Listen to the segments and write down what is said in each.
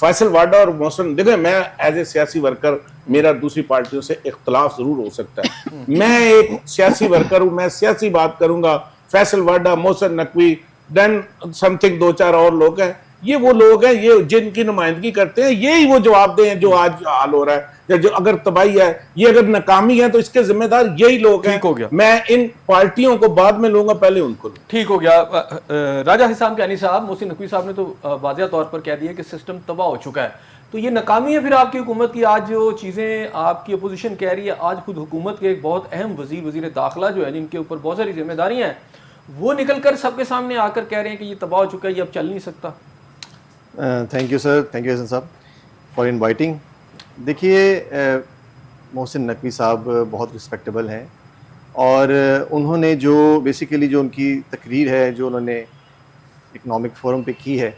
فیصل واڈا اور محسن، دیکھیں میں ایز اے سیاسی ورکر میرا دوسری پارٹیوں سے اختلاف ضرور ہو سکتا ہے، میں ایک سیاسی ورکر ہوں، میں سیاسی بات کروں گا. فیصل واڈا، محسن نقوی، دین سم تھنگ 2-4 اور لوگ ہیں، یہ وہ لوگ ہیں یہ جن کی نمائندگی کرتے ہیں، یہی وہ جواب دیں جو آج حال ہو رہا ہے، یا جو اگر تباہی ہے، یہ اگر ناکامی ہے تو اس کے ذمہ دار یہی لوگ ہیں. ٹھیک ہو گیا، میں ان پارٹیوں کو بعد میں لوں گا، پہلے ان کو لوں. ٹھیک ہو گیا. راجہ حسام کیانی صاحب، محسن نقوی صاحب نے تو واضح طور پر کہہ دیا کہ سسٹم تباہ ہو چکا ہے، تو یہ ناکامی ہے پھر آپ کی حکومت کی؟ آج جو چیزیں آپ کی اپوزیشن کہہ رہی ہے، آج خود حکومت کے ایک بہت اہم وزیر داخلہ جو ہے جن کے اوپر بہت ساری ذمہ داریاں ہیں، وہ نکل کر سب کے سامنے آ کر کہہ رہے ہیں کہ یہ تباہ ہو چکا ہے، یہ اب چل نہیں سکتا. Thank you sir, thank you Hasan sahab for inviting. دیکھیے محسن نقوی صاحب بہت رسپیکٹیبل ہیں، اور انہوں نے جو بیسیکلی جو ان کی تقریر ہے جو انہوں نے اکنامک فورم پہ کی ہے،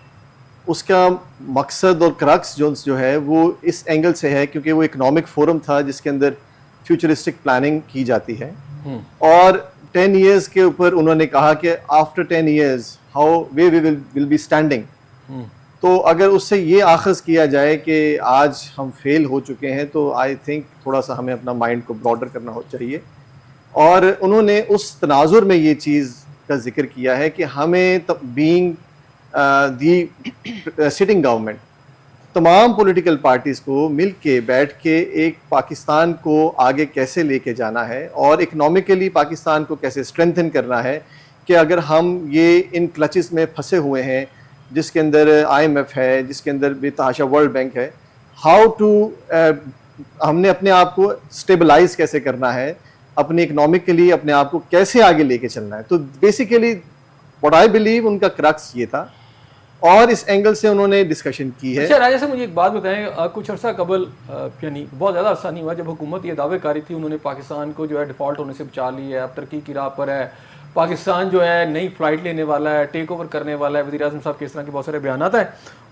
اس کا مقصد اور کرکس جو ہے وہ اس اینگل سے ہے کیونکہ وہ اکنامک فورم تھا جس کے اندر فیوچرسٹک پلاننگ کی جاتی ہے، اور 10 ایئرز کے اوپر انہوں نے کہا کہ after 10 years how way we will be standing. تو اگر اس سے یہ آخذ کیا جائے کہ آج ہم فیل ہو چکے ہیں تو آئی تھنک تھوڑا سا ہمیں اپنا مائنڈ کو براڈر کرنا چاہیے. اور انہوں نے اس تناظر میں یہ چیز کا ذکر کیا ہے کہ ہمیں بینگ دی سٹنگ گورنمنٹ، تمام پولیٹیکل پارٹیز کو مل کے بیٹھ کے ایک پاکستان کو آگے کیسے لے کے جانا ہے اور اکنامکلی پاکستان کو کیسے اسٹرینتھن کرنا ہے، کہ اگر ہم یہ ان کلچز میں پھنسے ہوئے ہیں جس کے اندر IMF ہے، جس کے اندر بے تحاشا ورلڈ بینک ہے، ہاؤ ٹو ہم نے اپنے آپ کو اسٹیبلائز کیسے کرنا ہے، اپنے اکنامک کے لیے اپنے آپ کو کیسے آگے لے کے چلنا ہے. تو basically what I believe in کا کرکس یہ تھا، اور اس اینگل سے انہوں نے ڈسکشن کی ہے. اچھا راجہ صاحب مجھے ایک بات بتائیں، کچھ عرصہ قبل یعنی بہت زیادہ عرصہ نہیں ہوا، جب حکومت یہ دعوے کاری تھی انہوں نے پاکستان کو جو ہے ڈیفالٹ ہونے سے بچا لی ہے، اب ترقی کی راہ پر ہے، پاکستان جو ہے نئی فلائٹ لینے والا ہے، ٹیک اوور کرنے والا ہے، وزیر اعظم صاحب کے اس طرح کے بہت سارے بیانات ہیں،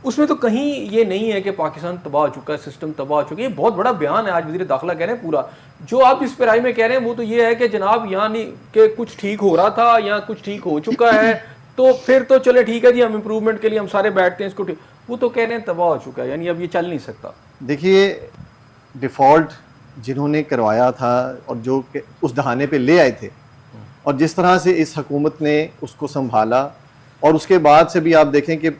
اس میں تو کہیں یہ نہیں ہے کہ پاکستان تباہ ہو چکا ہے، سسٹم تباہ ہو چکا ہے. یہ بہت بڑا بیان ہے آج وزیر داخلہ کہہ رہے ہیں پورا. جو آپ اس پیرائی میں کہہ رہے ہیں وہ تو یہ ہے کہ جناب یہاں نہیں کہ کچھ ٹھیک ہو رہا تھا یا کچھ ٹھیک ہو چکا ہے تو پھر تو چلے ٹھیک ہے جی ہم امپروومنٹ کے لیے ہم سارے بیٹھتے ہیں اس کو ٹھیک. وہ تو کہہ رہے ہیں تباہ ہو چکا ہے، یعنی اب یہ چل نہیں سکتا. دیکھیے ڈیفالٹ جنہوں نے کروایا تھا اور جو اس دہانے پہ لے آئے تھے، اور جس طرح سے اس حکومت نے اس کو سنبھالا، اور اس کے بعد سے بھی آپ دیکھیں کہ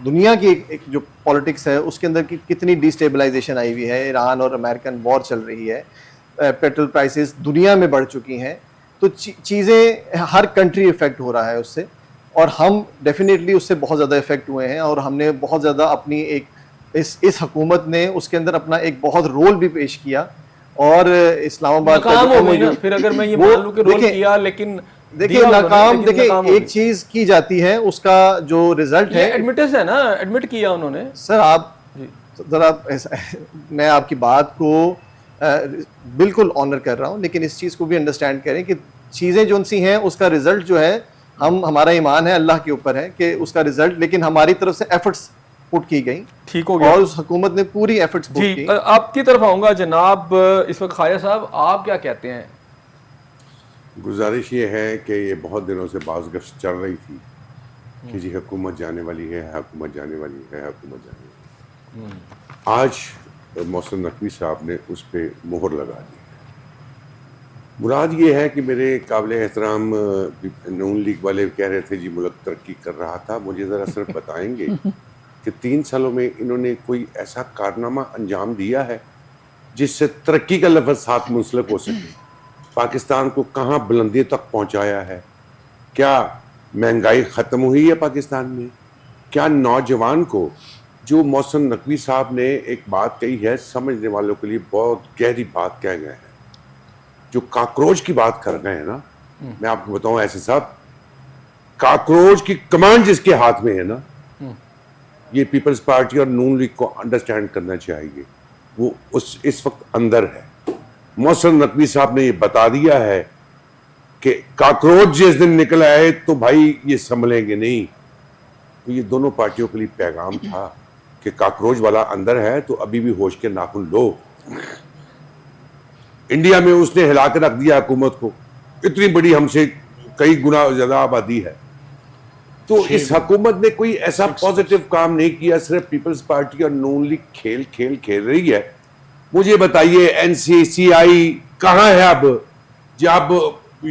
دنیا کی ایک جو پالیٹکس ہے اس کے اندر کتنی ڈی اسٹیبلائزیشن آئی ہوئی ہے. ایران اور امریکن وار چل رہی ہے، پیٹرول پرائسز دنیا میں بڑھ چکی ہیں، تو چیزیں ہر کنٹری افیکٹ ہو رہا ہے اس سے، اور ہم ڈیفینیٹلی اس سے بہت زیادہ افیکٹ ہوئے ہیں، اور ہم نے بہت زیادہ اپنی ایک اس حکومت نے اس کے اندر اپنا ایک بہت رول بھی پیش کیا. اور اسلام آباد ناکام ہو گئی نا پھر، اگر میں یہ مان لوں کہ رول کیا لیکن دیکھیں ناکام، دیکھیں ایک چیز کی جاتی ہے اس کا جو رزلٹ ہے ایڈمٹس ہے نا، ایڈمٹ کیا انہوں نے. سر آپ ذرا میں آپ کی بات کو بالکل آنر کر رہا ہوں، لیکن اس چیز کو بھی انڈرسٹینڈ کریں کہ چیزیں جو سی ہیں اس کا رزلٹ جو ہے، ہمارا ایمان ہے اللہ کے اوپر ہے کہ اس کا رزلٹ، لیکن ہماری طرف سے ایفرٹس پٹ کی گئی. ٹھیک ہو گیا، اور اس حکومت نے پوری ایفرٹس پٹ کی. آپ کی طرف آؤں گا جناب اس وقت خواجہ صاحب، آپ کیا کہتے ہیں؟ گزارش یہ ہے کہ یہ بہت دنوں سے باز گشت چل رہی تھی کہ جی حکومت جانے والی ہے، حکومت جانے والی ہے، حکومت جانے والی ہے. آج محسن نقوی صاحب نے اس پہ مہر لگا دی. مراد یہ ہے کہ میرے قابل احترام نون لیگ والے کہہ رہے تھے جی ملک ترقی کر رہا تھا. مجھے ذرا صرف بتائیں گے کہ 3 سالوں میں انہوں نے کوئی ایسا کارنامہ انجام دیا ہے جس سے ترقی کا لفظ ساتھ منسلک ہو سکے؟ پاکستان کو کہاں بلندی تک پہنچایا ہے؟ کیا مہنگائی ختم ہوئی ہے پاکستان میں؟ کیا نوجوان کو، جو محسن نقوی صاحب نے ایک بات کہی ہے سمجھنے والوں کے لیے بہت گہری بات کہہ گئے ہیں، جو کاکروچ کی بات کر گئے ہیں نا، میں آپ کو بتاؤں ایسے صاحب، کاکروچ کی کمان جس کے ہاتھ میں ہے نا، یہ پیپلز پارٹی اور نون لیگ کو انڈرسٹینڈ کرنا چاہیے، وہ اس وقت اندر ہے. محسن نقوی صاحب نے یہ بتا دیا ہے کہ کاکروچ جس دن نکل آئے تو بھائی یہ سنبھلیں گے نہیں. تو یہ دونوں پارٹیوں کے لیے پیغام تھا کہ کاکروچ والا اندر ہے تو ابھی بھی ہوش کے ناخن لو. انڈیا میں اس نے ہلا کے رکھ دیا حکومت کو، اتنی بڑی ہم سے کئی گنا زیادہ آبادی ہے. تو اس حکومت نے کوئی ایسا پازیٹیو کام نہیں کیا, صرف پیپلز پارٹی اور نون لیگ کھیل رہی ہے. مجھے بتائیے NCCI کہاں ہے اب؟ جب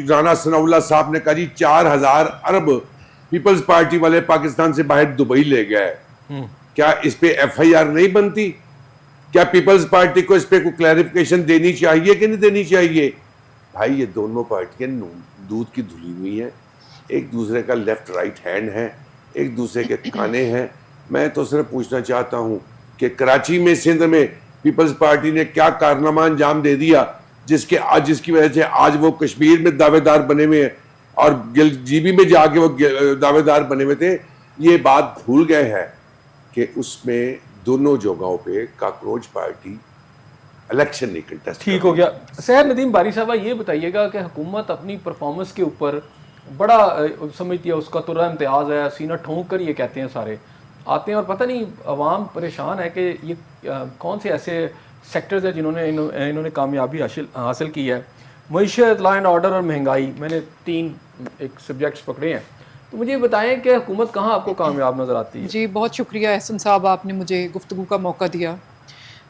رانا ثناء اللہ صاحب نے کہا جی 4000 ارب پیپلز پارٹی والے پاکستان سے باہر دبئی لے گئے, کیا اس پہ FIR نہیں بنتی؟ کیا پیپلز پارٹی کو اس پہ کوئی کلیریفیکیشن دینی چاہیے کہ نہیں دینی چاہیے؟ بھائی یہ دونوں پارٹیاں دودھ کی دھلی ہوئی ہیں, ایک دوسرے کا لیفٹ رائٹ ہینڈ ہے, ایک دوسرے کے کانے ہیں. میں تو صرف پوچھنا چاہتا ہوں کہ کراچی میں سندھ میں پیپلز پارٹی نے کیا کارنامہ انجام دے دیا جس کی وجہ سے آج وہ کشمیر میں دعوے دار بنے ہوئے ہیں اور GB میں جا کے وہ دعوے دار بنے ہوئے تھے. یہ بات بھول گئے ہیں کہ اس میں دونوں جگہوں پہ کاکروچ پارٹی الیکشن نہیں کنٹیسٹ. ٹھیک ہو گیا. سحر ندیم باری صاحبہ یہ بتائیے گا کہ حکومت اپنی پرفارمنس کے اوپر بڑا سمجھتی ہے, اس کا ترا امتیاز ہے, سینہ ٹھونک کر یہ کہتے ہیں سارے آتے ہیں, اور پتہ نہیں عوام پریشان ہے کہ یہ کون سے ایسے سیکٹرز ہیں جنہوں نے انہوں نے کامیابی حاصل کی ہے. معیشت, لا اینڈ آرڈر اور مہنگائی, میں نے 3 ایک سبجیکٹس پکڑے ہیں. تو مجھے بتائیں کہ حکومت کہاں آپ کو کامیاب نظر آتی ہے؟ جی بہت شکریہ احسن صاحب, آپ نے مجھے گفتگو کا موقع دیا,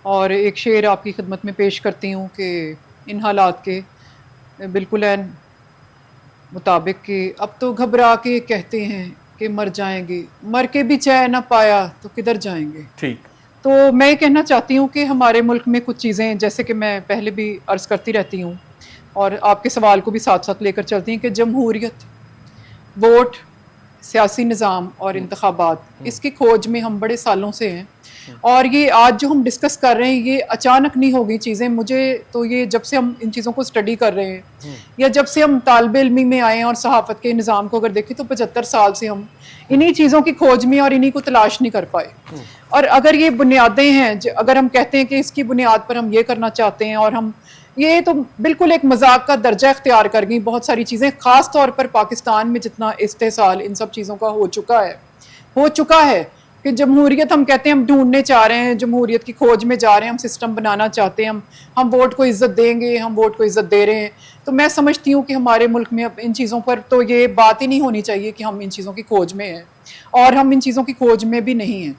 اور ایک شعر آپ کی خدمت میں پیش کرتی ہوں کہ ان حالات کے بالکل عین مطابق کہ اب تو گھبرا کے کہتے ہیں کہ مر جائیں گے, مر کے بھی چین نہ پایا تو کدھر جائیں گے. ٹھیک. تو میں کہنا چاہتی ہوں کہ ہمارے ملک میں کچھ چیزیں, جیسے کہ میں پہلے بھی عرض کرتی رہتی ہوں اور آپ کے سوال کو بھی ساتھ ساتھ لے کر چلتی ہیں, کہ جمہوریت, ووٹ, سیاسی نظام اور انتخابات, اس کی کھوج میں ہم بڑے سالوں سے ہیں. اور یہ آج جو ہم ڈسکس کر رہے ہیں یہ اچانک نہیں ہوگی چیزیں. مجھے تو یہ جب سے ہم ان چیزوں کو اسٹڈی کر رہے ہیں یا جب سے ہم طالب علمی میں آئے ہیں اور صحافت کے نظام کو اگر دیکھیں تو 75 سال سے ہم انہی چیزوں کی کھوج میں اور انہی کو تلاش نہیں کر پائے. اور اگر یہ بنیادیں ہیں, اگر ہم کہتے ہیں کہ اس کی بنیاد پر ہم یہ کرنا چاہتے ہیں, اور ہم یہ تو بالکل ایک مذاق کا درجہ اختیار کر گئی بہت ساری چیزیں, خاص طور پر پاکستان میں جتنا استحصال ان سب چیزوں کا ہو چکا ہے کہ جمہوریت ہم کہتے ہیں ہم ڈھونڈنے چاہ رہے ہیں, جمہوریت کی کھوج میں جا رہے ہیں, ہم سسٹم بنانا چاہتے ہیں, ہم ووٹ کو عزت دیں گے, ہم ووٹ کو عزت دے رہے ہیں. تو میں سمجھتی ہوں کہ ہمارے ملک میں اب ان چیزوں پر تو یہ بات ہی نہیں ہونی چاہیے کہ ہم ان چیزوں کی کھوج میں ہیں, اور ہم ان چیزوں کی کھوج میں بھی نہیں ہیں.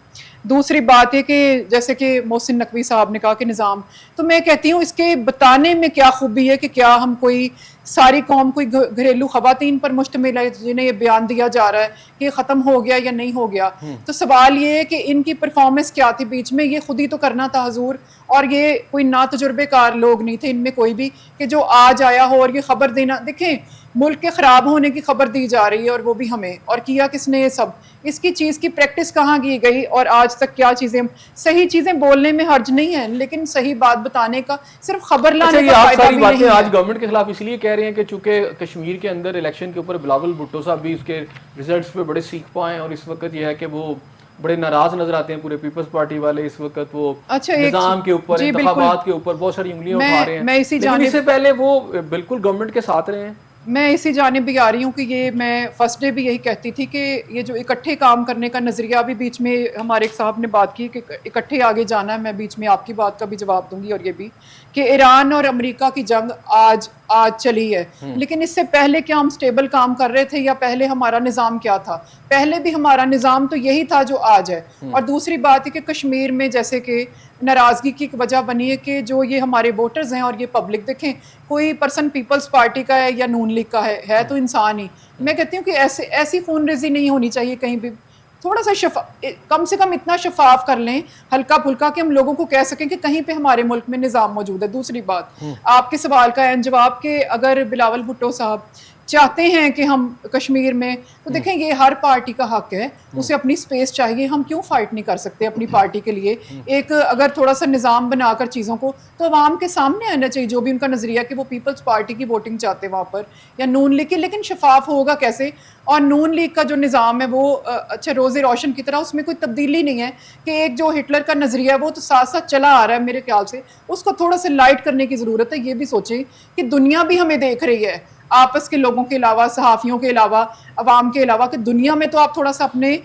دوسری بات یہ کہ جیسے کہ محسن نقوی صاحب نے کہا کہ نظام, تو میں کہتی ہوں اس کے بتانے میں کیا خوبی ہے کہ کیا ہم کوئی ساری قوم کوئی گھریلو خواتین پر مشتمل ہے جنہیں یہ بیان دیا جا رہا ہے کہ یہ ختم ہو گیا یا نہیں ہو گیا. تو سوال یہ ہے کہ ان کی پرفارمنس کیا تھی بیچ میں, یہ خود ہی تو کرنا تھا حضور, اور یہ کوئی ناتجربے کار لوگ نہیں تھے ان میں کوئی بھی کہ جو آج آیا ہو اور یہ خبر دینا. دیکھیں ملک کے خراب ہونے کی خبر دی جا رہی ہے اور وہ بھی ہمیں, اور کیا کس نے یہ سب, اس کی چیز کی پریکٹس کہاں کی گئی, اور آج تک کیا چیزیں, صحیح چیزیں بولنے میں حرج نہیں ہے لیکن صحیح بات بتانے کا, صرف خبر لانے کا فائدہ بھی نہیں ہے. آج گورنمنٹ کے خلاف اس لیے کہہ رہے ہیں کہ چونکہ کشمیر کے اندر الیکشن کے اوپر بلاول بھٹو صاحب بھی اس کے ریزلٹس پہ بڑے سیکھ پائے ہیں, اور اس وقت یہ ہے کہ وہ بڑے ناراض نظر آتے ہیں پورے پیپلز پارٹی والے اس وقت, وہ نظام کے اوپر, انتخابات کے اوپر بہت ساری انگلیاں اٹھا رہے ہیں. لیکن اس سے پہلے وہ بالکل گورنمنٹ کے ساتھ رہے ہیں. میں اسی جانب بھی آ رہی ہوں کہ یہ میں فرسٹ ڈے بھی یہی کہتی تھی کہ یہ جو اکٹھے کام کرنے کا نظریہ بھی بیچ میں ہمارے ایک صاحب نے بات کی کہ اکٹھے آگے جانا ہے, میں بیچ میں آپ کی بات کا بھی جواب دوں گی, اور یہ بھی کہ ایران اور امریکہ کی جنگ آج چلی ہے, لیکن اس سے پہلے کیا ہم سٹیبل کام کر رہے تھے, یا پہلے ہمارا نظام کیا تھا؟ پہلے بھی ہمارا نظام تو یہی تھا جو آج ہے. اور دوسری بات ہے کہ کشمیر میں جیسے کہ ناراضگی کی وجہ بنی ہے کہ جو یہ ہمارے ووٹرز ہیں اور یہ پبلک, دیکھیں کوئی پرسن پیپلز پارٹی کا ہے یا نون لیگ کا ہے تو انسان ہی. میں کہتی ہوں کہ ایسی خون ریزی نہیں ہونی چاہیے کہیں بھی. تھوڑا سا کم سے کم اتنا شفاف کر لیں ہلکا پھلکا کہ ہم لوگوں کو کہہ سکیں کہ کہیں پہ ہمارے ملک میں نظام موجود ہے. دوسری بات, آپ کے سوال کا عین جواب کہ اگر بلاول بھٹو صاحب چاہتے ہیں کہ ہم کشمیر میں, تو دیکھیں یہ ہر پارٹی کا حق ہے, اسے اپنی سپیس چاہیے, ہم کیوں فائٹ نہیں کر سکتے اپنی پارٹی کے لیے؟ ایک اگر تھوڑا سا نظام بنا کر چیزوں کو, تو عوام کے سامنے آنا چاہیے جو بھی ان کا نظریہ کہ وہ پیپلز پارٹی کی ووٹنگ چاہتے ہیں وہاں پر یا نون لیگ کی. لیکن شفاف ہوگا کیسے؟ اور نون لیگ کا جو نظام ہے وہ اچھا روز روشن کی طرح, اس میں کوئی تبدیلی نہیں ہے کہ ایک جو ہٹلر کا نظریہ ہے وہ تو ساتھ ساتھ چلا آ رہا ہے میرے خیال سے, اس کو تھوڑا سا لائٹ کرنے کی ضرورت ہے. یہ بھی سوچیں کہ دنیا بھی ہمیں دیکھ رہی ہے, آپس کے لوگوں کے علاوہ, صحافیوں کے علاوہ, عوام کے علاوہ, کہ دنیا میں تو آپ تھوڑا سا اپنے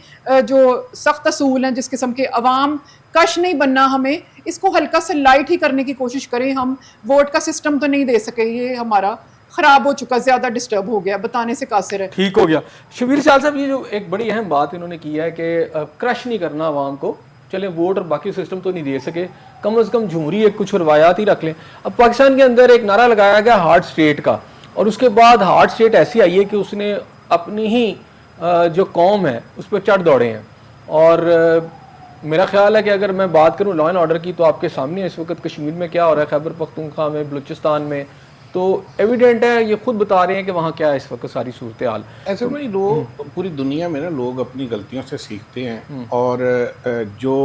جو سخت اصول ہیں جس قسم کے, عوام کش نہیں بننا, ہمیں اس کو ہلکا سا لائٹ ہی کرنے کی کوشش کریں. ہم ووٹ کا سسٹم تو نہیں دے سکے, یہ ہمارا خراب ہو چکا, زیادہ ڈسٹرب ہو گیا, بتانے سے قاصر ہے. ٹھیک ہو گیا. شبیر سیال صاحب یہ جو ایک بڑی اہم بات انہوں نے کی ہے کہ کرش نہیں کرنا عوام کو, چلیں ووٹ اور باقی سسٹم تو نہیں دے سکے, کم از کم جمہوری ایک کچھ روایات ہی رکھ لیں. اب پاکستان کے اندر ایک نعرہ لگایا گیا ہارڈ اسٹیٹ کا, اور اس کے بعد ہارڈ اسٹیٹ ایسی آئی ہے کہ اس نے اپنی ہی جو قوم ہے اس پہ چڑھ دوڑے ہیں. اور میرا خیال ہے کہ اگر میں بات کروں لا اینڈ آرڈر کی تو آپ کے سامنے ہے اس وقت کشمیر میں کیا ہو رہا ہے, خیبر پختونخوا میں, بلوچستان میں, تو ایویڈنٹ ہے, یہ خود بتا رہے ہیں کہ وہاں کیا ہے اس وقت ساری صورتحال. ایسے میں لوگ پوری دنیا میں نا لوگ اپنی غلطیوں سے سیکھتے ہیں اور جو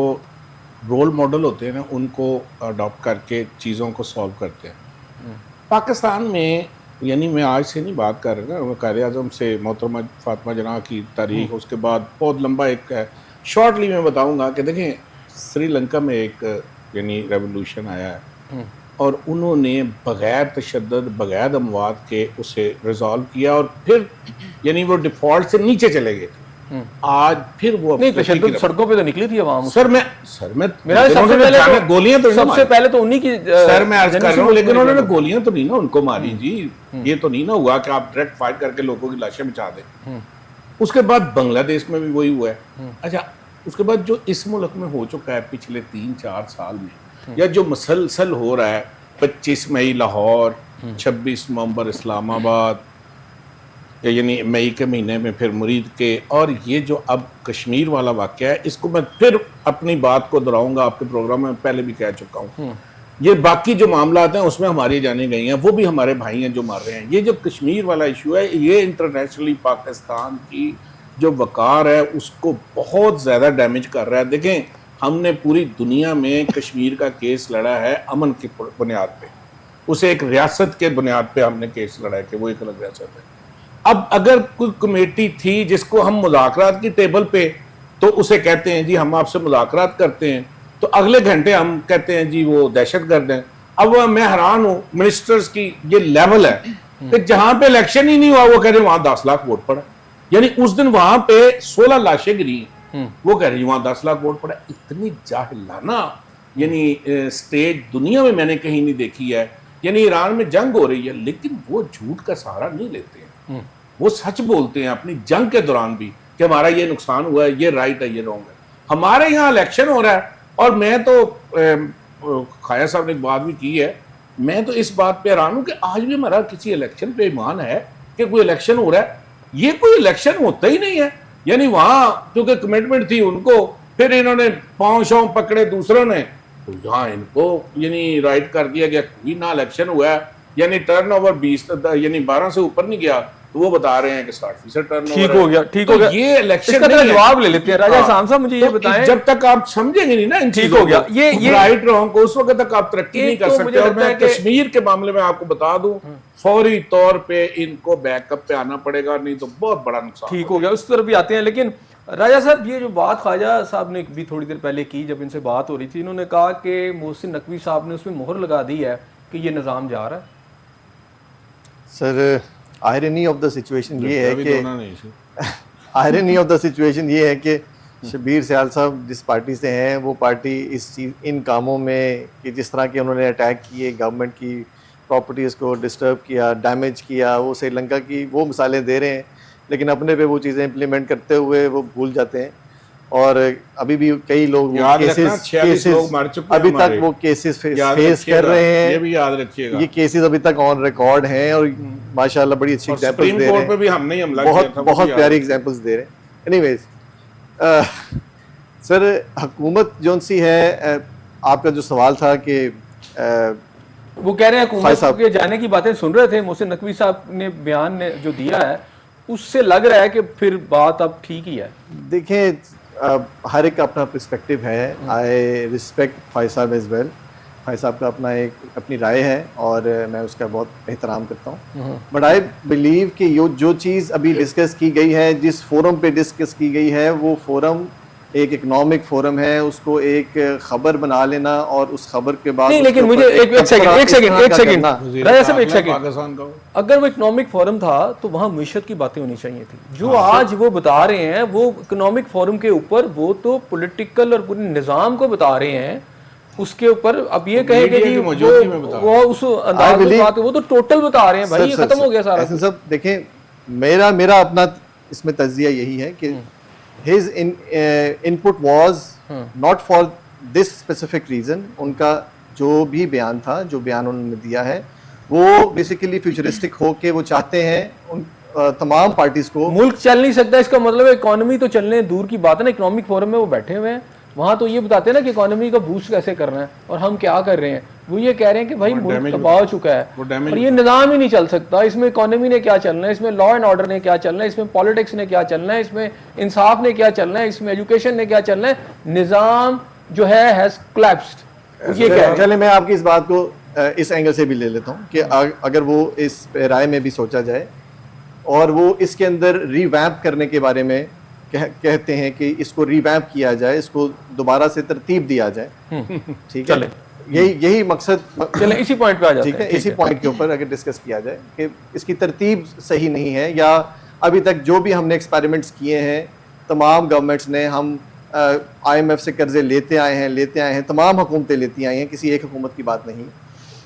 رول ماڈل ہوتے ہیں نا ان کو اڈاپٹ کر کے چیزوں کو سالو کرتے ہیں. پاکستان میں یعنی میں آج سے نہیں بات کر رہا نا, قائد اعظم سے محترمہ فاطمہ جناح کی تاریخ, اس کے بعد بہت لمبا ایک شارٹلی میں بتاؤں گا کہ دیکھیں سری لنکا میں ایک یعنی ریولوشن آیا ہے اور انہوں نے بغیر تشدد بغیر اموات کے اسے ریزالو کیا اور پھر یعنی وہ ڈیفالٹ سے نیچے چلے گئے. آج پھر وہ نہیں تشدد سڑکوں پہ تو نکلی تھی عوام. سر میں میرا گولیاں تو سب سے پہلے تو انہی کی سر میں عرض کر رہا ہوں, لیکن انہوں نے گولیاں تو نہیں نا ان کو ماری جی, یہ تو نہیں نا ہوا کہ آپ ڈائریکٹ فائٹ کر کے لوگوں کی لاشیں بچا دیں. اس کے بعد بنگلہ دیش میں بھی وہی ہوا ہے. اچھا اس کے بعد جو اس ملک میں ہو چکا ہے پچھلے 3-4 سال میں, یا جو مسلسل ہو رہا ہے 25 مئی لاہور, 26 نومبر اسلام آباد, یعنی مئی کے مہینے میں پھر مرید کے, اور یہ جو اب کشمیر والا واقعہ ہے, اس کو میں پھر اپنی بات کو دہراؤں گا, آپ کے پروگرام میں پہلے بھی کہہ چکا ہوں. یہ باقی جو معاملات ہیں اس میں ہماری جانیں گئی ہیں, وہ بھی ہمارے بھائی ہیں جو مار رہے ہیں. یہ جو کشمیر والا ایشو ہے یہ انٹرنیشنلی پاکستان کی جو وقار ہے اس کو بہت زیادہ ڈیمیج کر رہا ہے. دیکھیں ہم نے پوری دنیا میں کشمیر کا کیس لڑا ہے امن کی بنیاد پہ, اسے ایک ریاست کے بنیاد پہ ہم نے کیس لڑا ہے کہ وہ ایک الگ ریاست ہے. اب اگر کوئی کمیٹی تھی جس کو ہم مذاکرات کی ٹیبل پہ, تو اسے کہتے ہیں جی ہم آپ سے مذاکرات کرتے ہیں, تو اگلے گھنٹے ہم کہتے ہیں جی وہ دہشت گرد ہیں. اب میں حیران ہوں منسٹرز کی یہ لیول ہے کہ جہاں پہ الیکشن ہی نہیں ہوا وہ کہہ رہے ہیں وہاں 10 لاکھ ووٹ پڑا, یعنی اس دن وہاں پہ 16 لاشیں گری ہیں, وہ کہہ رہے ہیں وہاں 10 لاکھ ووٹ پڑا. اتنی جاہلانہ یعنی سٹیج دنیا میں نے کہیں نہیں دیکھی ہے. یعنی ایران میں جنگ ہو رہی ہے لیکن وہ جھوٹ کا سہارا نہیں لیتے ہیں, وہ سچ بولتے ہیں اپنی جنگ کے دوران بھی کہ ہمارا یہ نقصان ہوا ہے, یہ رائٹ ہے, یہ رانگ ہے. ہمارے یہاں الیکشن ہو رہا ہے, اور میں تو خایا صاحب نے ایک بات بھی کی ہے, میں تو اس بات پہ حیران ہوں کہ آج بھی ہمارا کسی الیکشن پہ ایمان ہے کہ کوئی الیکشن ہو رہا ہے. یہ کوئی الیکشن ہوتا ہی نہیں ہے. یعنی وہاں کیونکہ کمٹمنٹ تھی ان کو, پھر انہوں نے پاؤں شاؤں پکڑے دوسروں نے, تو یہاں ان کو یعنی رائٹ کر دیا گیا کوئی نہ الیکشن ہوا ہے, یعنی ٹرن اوور 12 سے اوپر نہیں گیا, تو وہ بتا رہے ہیں کہ 60% ٹرن اوور. ٹھیک ہو گیا, ٹھیک ہو گیا. یہ الیکشن کا جواب لے لیتے ہیں راجہ صاحب مجھے یہ بتائیں, جب تک آپ سمجھیں گے نہیں نا ان ٹھیک ہو گیا یہ رائٹ رانگ کو, اس وقت تک آپ ترقی نہیں کر سکتے. اور میں کشمیر کے معاملے میں آپ کو بتا دوں فوری طور پہ ان کو بیک اپ پہ آنا پڑے گا, نہیں تو بہت بڑا نقصان. ٹھیک ہو گیا, اس طرف بھی آتے ہیں. لیکن راجہ صاحب یہ جو بات خواجہ صاحب نے بھی تھوڑی دیر پہلے کی جب ان سے بات ہو رہی تھی, انہوں نے کہا کہ محسن نقوی صاحب نے اس میں مہر لگا دی ہے کہ یہ نظام جا رہا ہے. سر آئرنی آف دا سچویشن یہ ہے کہ آئرنی آف دا سچویشن یہ ہے کہ شبیر سیال صاحب جس پارٹی سے ہیں وہ پارٹی اس چیز ان کاموں میں کہ جس طرح کے انہوں نے اٹیک کیے گورنمنٹ کی پراپرٹیز کو ڈسٹرب کیا, ڈیمیج کیا, وہ سری لنکا کی وہ مثالیں دے رہے ہیں, لیکن اپنے پہ وہ چیزیں امپلیمنٹ کرتے ہوئے وہ بھول جاتے ہیں. اور ابھی بھی کئی لوگ ابھی تک وہ کیسز فیس کر رہے ہیں, یہ بھی یاد رکھیے گا, یہ کیسز ابھی تک آن ریکارڈ ہیں, اور ماشاءاللہ بڑی اچھی ایگزامپلز دے رہے ہیں, بہت پیاری ایگزامپلز دے رہے ہیں. اینی ویز سر حکومت جون سی ہے, آپ کا جو سوال تھا کہ وہ کہہ رہے ہیں حکومت کے جانے کی باتیں سن رہے تھے, محسن نقوی صاحب نے بیان نے جو دیا ہے اس سے لگ رہا ہے کہ پھر بات اب ٹھیک ہی ہے. دیکھیں ہر ایک کا اپنا پرسپیکٹیو ہے. آئی رسپیکٹ فائز صاحب ایز ویل. فائز صاحب کا اپنی رائے ہے اور میں اس کا بہت احترام کرتا ہوں, بٹ آئی بلیو کہ جو چیز ابھی ڈسکس کی گئی ہے, جس فورم پہ ڈسکس کی گئی ہے, وہ فورم ایک اکنامک فورم ہے. اس کو ایک خبر بنا لینا اور اس خبر کے بعد نہیں, لیکن مجھے ایک سیکنڈ راجہ صاحب ایک سیکنڈ, اگر وہ اکنامک فورم تھا تو وہاں معیشت کی باتیں ہونی چاہیے تھی. جو آج وہ بتا رہے ہیں وہ اکنامک فورم کے اوپر وہ تو پولیٹیکل اور پورے نظام کو بتا رہے ہیں. اس کے اوپر اب یہ کہیں کہ جی وہ اس انداز میں بات وہ تو ٹوٹل بتا رہے ہیں بھائی، ختم ہو گیا سارا. احسن صاحب دیکھیں میرا اپنا اس میں تجزیہ یہی ہے کہ his input was not for this specific reason. ان کا جو بھی بیان تھا، جو بیان انہوں نے دیا ہے وہ بیسیکلی فیوچرسٹک ہو کے وہ چاہتے ہیں ان تمام پارٹیز کو. ملک چل نہیں سکتا اس کا مطلب ہے اکانومی تو چلنے دور کی بات ہے نا. اکنامک فورم میں وہ بیٹھے ہوئے ہیں، وہاں تو یہ بتاتے ہیں نا کہ اکانومی کا بوسٹ کیسے کرنا ہے اور ہم کیا کر رہے ہیں. وہ یہ کہہ رہے ہیں کہ بھائی ملک تباہ ہو چکا ہے اور یہ نظام ہی نہیں چل سکتا. اس میں اکانومی نے کیا چلنا ہے، اس میں لا اینڈ آرڈر نے کیا چلنا ہے، اس میں پالیٹکس نے کیا چلنا ہے، اس میں انصاف نے کیا چلنا ہے، اس میں ایجوکیشن نے کیا چلنا ہے. نظام جو ہے ہیز کولیپسڈ. یہ کہہ رہے ہیں. چلے میں آپ کی اس بات کو اس اینگل سے بھی لے لیتا ہوں کہ اگر وہ اس رائے میں بھی سوچا جائے اور وہ اس کے اندر ری ویمپ کرنے کے بارے میں کہتے ہیں کہ اس کو ری ویمپ کیا جائے، اس کو دوبارہ سے ترتیب دیا جائے، ٹھیک ہے، یہی مقصد. چلیں اسی پوائنٹ پہ آ جاتے ہیں. ٹھیک ہے، اسی پوائنٹ کے اوپر اگر ڈسکس کیا جائے کہ اس کی ترتیب صحیح نہیں ہے، یا ابھی تک جو بھی ہم نے ایکسپیریمنٹس کیے ہیں تمام گورنمنٹس نے، ہم آئی ایم ایف سے قرضے لیتے آئے ہیں، تمام حکومتیں لیتی آئی ہیں، کسی ایک حکومت کی بات نہیں.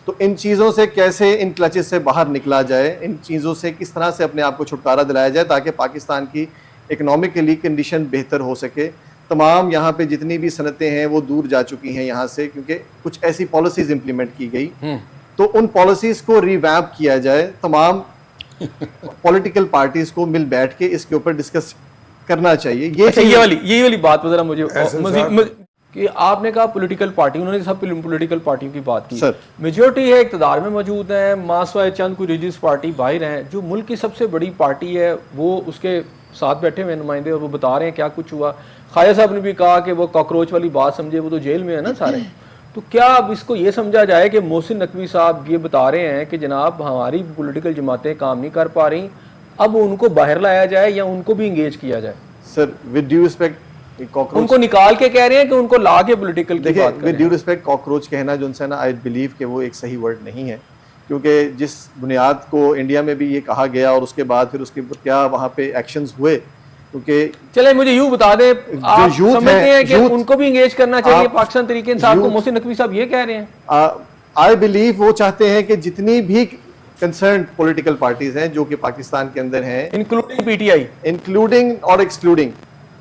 تو ان چیزوں سے کیسے، ان کلچز سے باہر نکلا جائے، ان چیزوں سے کس طرح سے اپنے آپ کو چھٹکارا دلایا جائے تاکہ پاکستان کی اکنامکلی کنڈیشن بہتر ہو سکے. تمام یہاں پہ جتنی بھی صنعتیں ہیں وہ دور جا چکی ہیں یہاں سے کیونکہ کچھ ایسی پالیسیز امپلیمنٹ کی گئی. تو ان پالیسیز کو ری ویمپ کیا جائے، تمام پولیٹیکل پارٹیز کو مل بیٹھ کے اس کے اوپر ڈسکس کرنا چاہیے. یہ والی بات پہ ذرا مجھے کہ آپ نے کہا پولیٹیکل پارٹی، انہوں نے سب پولیٹیکل پارٹیوں کی بات کی. میجورٹی ہے، اقتدار میں موجود ہیں، ماسوائے چند کوئی ریلیجیس پارٹی باہر ہیں. جو ملک کی سب سے بڑی پارٹی ہے وہ اس کے ساتھ بیٹھے ہوئے نمائندے اور وہ بتا رہے ہیں کیا کچھ ہوا. خواجہ صاحب نے بھی کہا کہ وہ کاکروچ والی بات سمجھے، وہ تو جیل میں ہے نا سارے. تو کیا اب اس کو یہ سمجھا جائے کہ محسن نقوی صاحب یہ بتا رہے ہیں کہ جناب ہماری پولیٹیکل جماعتیں کام نہیں کر پا رہی، اب ان کو باہر لایا جائے یا ان کو بھی انگیج کیا جائے؟ سر ود ڈیو ریسپیکٹ ان کو نکال کے کہہ رہے ہیں کہ ان کو لا کے پولیٹیکل کی بات کریں. ود ڈیو ریسپیکٹ کاکروچ کہنا جو ان سے نا آئی بلیو کہ وہ ایک صحیح ورڈ نہیں ہے، کیونکہ جس بنیاد کو انڈیا میں بھی یہ کہا گیا اور اس کے بعد پھر اس کے کیا وہاں پہ ایکشنز ہوئے. کیونکہ چلے مجھے یوں بتا دیں، آپ سمجھتے ہیں کہ ان کو بھی انگیج کرنا چاہیے پاکستان تحریک انصاف کو؟ محسن نقوی صاحب یہ کہہ رہے ہیں. آئی بلیو وہ چاہتے ہیں کہ جتنی بھی کنسرنڈ پولیٹیکل پارٹیز ہیں جو کہ پاکستان کے اندر ہیں، including P T I, including اور ایکسکلوڈنگ،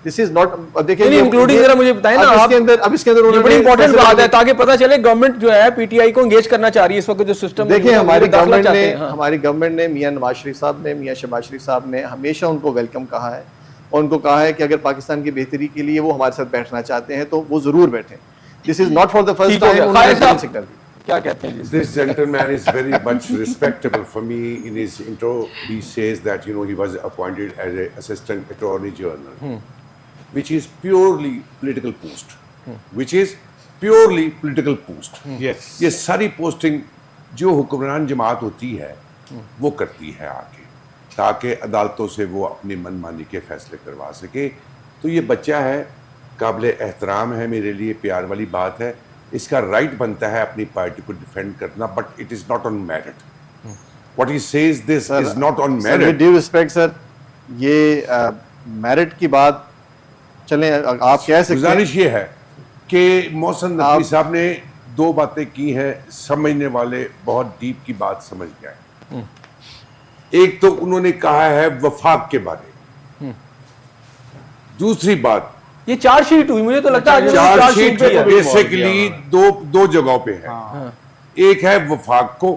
دس از ناٹ. دیکھیں انکلوڈنگ ذرا مجھے بتائیں نا آپ. اب اس کے اندر بڑی امپورٹنٹ بات ہے تاکہ پتہ چلے گورنمنٹ جو ہے پی ٹی آئی کو انگیج کرنا چاہ رہی ہے اس وقت جو سسٹم. دیکھیں ہماری گورنمنٹ نے میاں نواز شریف صاحب نے، میاں شہباز شریف صاحب نے ہمیشہ ان کو ویلکم کہا ہے اور ان کو کہا ہے کہ اگر پاکستان کی بہتری کے لیے وہ ہمارے ساتھ بیٹھنا چاہتے ہیں تو وہ ضرور بیٹھیں. This is not for the first time. کیا کہتے ہیں This gentleman is very much respectable for me. In his intro, he says that he was appointed as an assistant attorney general, which is purely political post. Which is purely political post. Yes. یہ ساری posting جو حکمران جماعت ہوتی ہے وہ کرتی ہے آگے تاکہ عدالتوں سے وہ اپنی من مانی کے فیصلے کروا سکے. تو یہ بچہ ہے، قابل احترام ہے، میرے لیے پیار والی بات ہے. اس کا رائٹ بنتا ہے اپنی پارٹی کو ڈیفینڈ کرنا، but it is not on merit. What he says this is not on merit. With due respect sir, یہ میرٹ کی بات چلیں آپ کہہ سکتے ہیں. گزارش یہ ہے کہ محسن نقوی صاحب نے دو باتیں کی ہیں، سمجھنے والے بہت ڈیپ کی بات سمجھ گئے. ایک تو انہوں نے کہا ہے وفاق کے بارے، دوسری بات یہ چارج شیٹ ہوئی، مجھے تو لگتا ہے چارج شیٹ بیسیکلی دو جگہوں پہ ہے. ایک ہے وفاق کو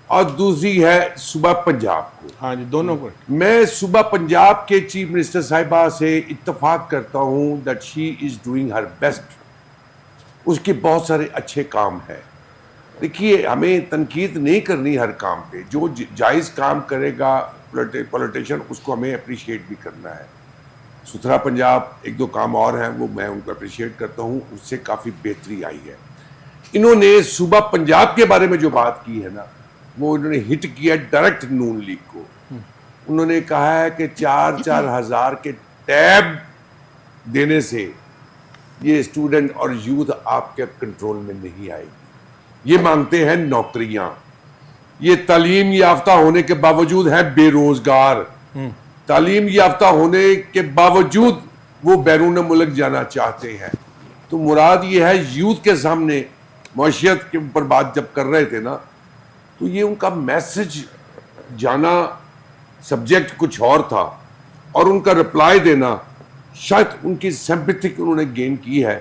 اور دوسری ہے صوبہ پنجاب کو. ہاں جی، دونوں کو. میں صوبہ پنجاب کے چیف منسٹر صاحبہ سے اتفاق کرتا ہوں that she is doing her best. اس کے بہت سارے اچھے کام ہیں. دیکھیے ہمیں تنقید نہیں کرنی ہر کام پہ، جو جائز کام کرے گا پولیٹیشین اس کو ہمیں اپریشیٹ بھی کرنا ہے. ستھرا پنجاب ایک دو کام اور ہیں وہ میں ان کو اپریشیٹ کرتا ہوں، اس سے کافی بہتری آئی ہے. انہوں نے صوبہ پنجاب کے بارے میں جو بات کی ہے نا، وہ انہوں نے ہٹ کیا ڈائریکٹ نون لیگ کو. انہوں نے کہا ہے کہ 4,000 کے ٹیب دینے سے یہ اسٹوڈنٹ اور یوتھ آپ کے کنٹرول میں نہیں آئے گی. یہ مانگتے ہیں نوکریاں، یہ تعلیم یافتہ ہونے کے باوجود ہیں بے روزگار، تعلیم یافتہ ہونے کے باوجود وہ بیرون ملک جانا چاہتے ہیں. تو مراد یہ ہے یوتھ کے سامنے معاشیت کے اوپر بات جب کر رہے تھے نا تو یہ ان کا میسج جانا سبجیکٹ کچھ اور تھا اور ان کا رپلائی دینا شاید ان کی سمپیتھی انہوں نے گین کی ہے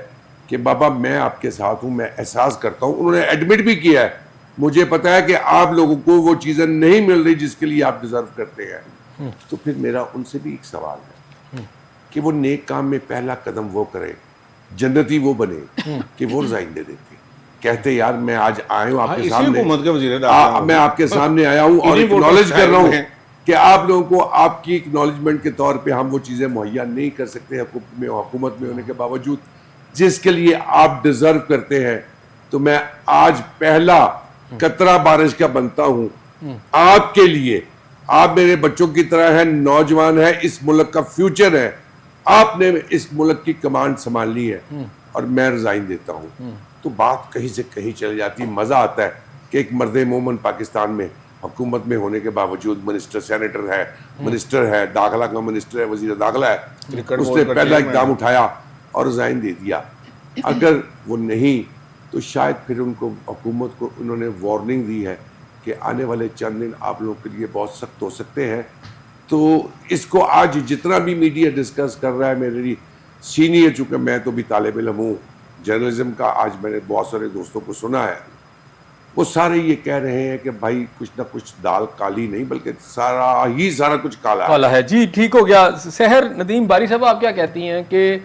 کہ بابا میں آپ کے ساتھ ہوں, میں احساس کرتا ہوں. انہوں نے ایڈمٹ بھی کیا ہے مجھے پتا ہے کہ آپ لوگوں کو وہ چیزیں نہیں مل رہی جس کے لیے آپ ڈیزرو کرتے ہیں. تو پھر میرا ان سے بھی ایک سوال ہے کہ وہ نیک کام میں پہلا قدم وہ کرے, جنتی وہ بنے کہ وہ رزائن دے دیتے کہتے یار میں آج آیا ہوں آپ کے سامنے, میں آپ کے سامنے آیا ہوں اور اکنالج کر رہا ہوں کہ آپ لوگوں کو آپ کی اکنالجمنٹ کے طور پہ ہم وہ چیزیں مہیا نہیں کر سکتے حکومت میں ہونے کے باوجود جس کے لیے آپ ڈیزرو کرتے ہیں. تو میں آج پہلا قطرہ بارش کا بنتا ہوں آپ کے لیے. آپ میرے بچوں کی طرح ہیں, نوجوان ہیں, اس ملک کا فیوچر ہے, آپ نے اس ملک کی کمانڈ سنبھالنی ہے اور میں رزائن دیتا ہوں. تو بات کہیں سے کہیں چلی جاتی. مزہ آتا ہے کہ ایک مرد مومن پاکستان میں حکومت میں ہونے کے باوجود منسٹر سینیٹر ہے, منسٹر ہے, داخلہ کا منسٹر ہے, وزیر داخلہ ہے, اس نے پہلا اقدام اٹھایا اور رزائن دے دیا. اگر وہ نہیں تو شاید پھر ان کو حکومت کو انہوں نے وارننگ دی ہے کہ آنے والے چند دن آپ لوگوں کے لیے بہت سخت ہو سکتے ہیں. تو اس کو آج جتنا بھی میڈیا ڈسکس کر رہا ہے, میرے سینئر, چونکہ میں تو بھی طالب علم ہوں جرنلزم کا, آج میں نے بہت سارے دوستوں کو سنا ہے, وہ سارے یہ کہہ رہے ہیں کہ بھائی کچھ نہ کچھ دال کالی نہیں بلکہ سارا کچھ کالا ہے. جی ٹھیک ہو گیا. سحر ندیم باری صاحب آپ کیا کہتی ہیں کہ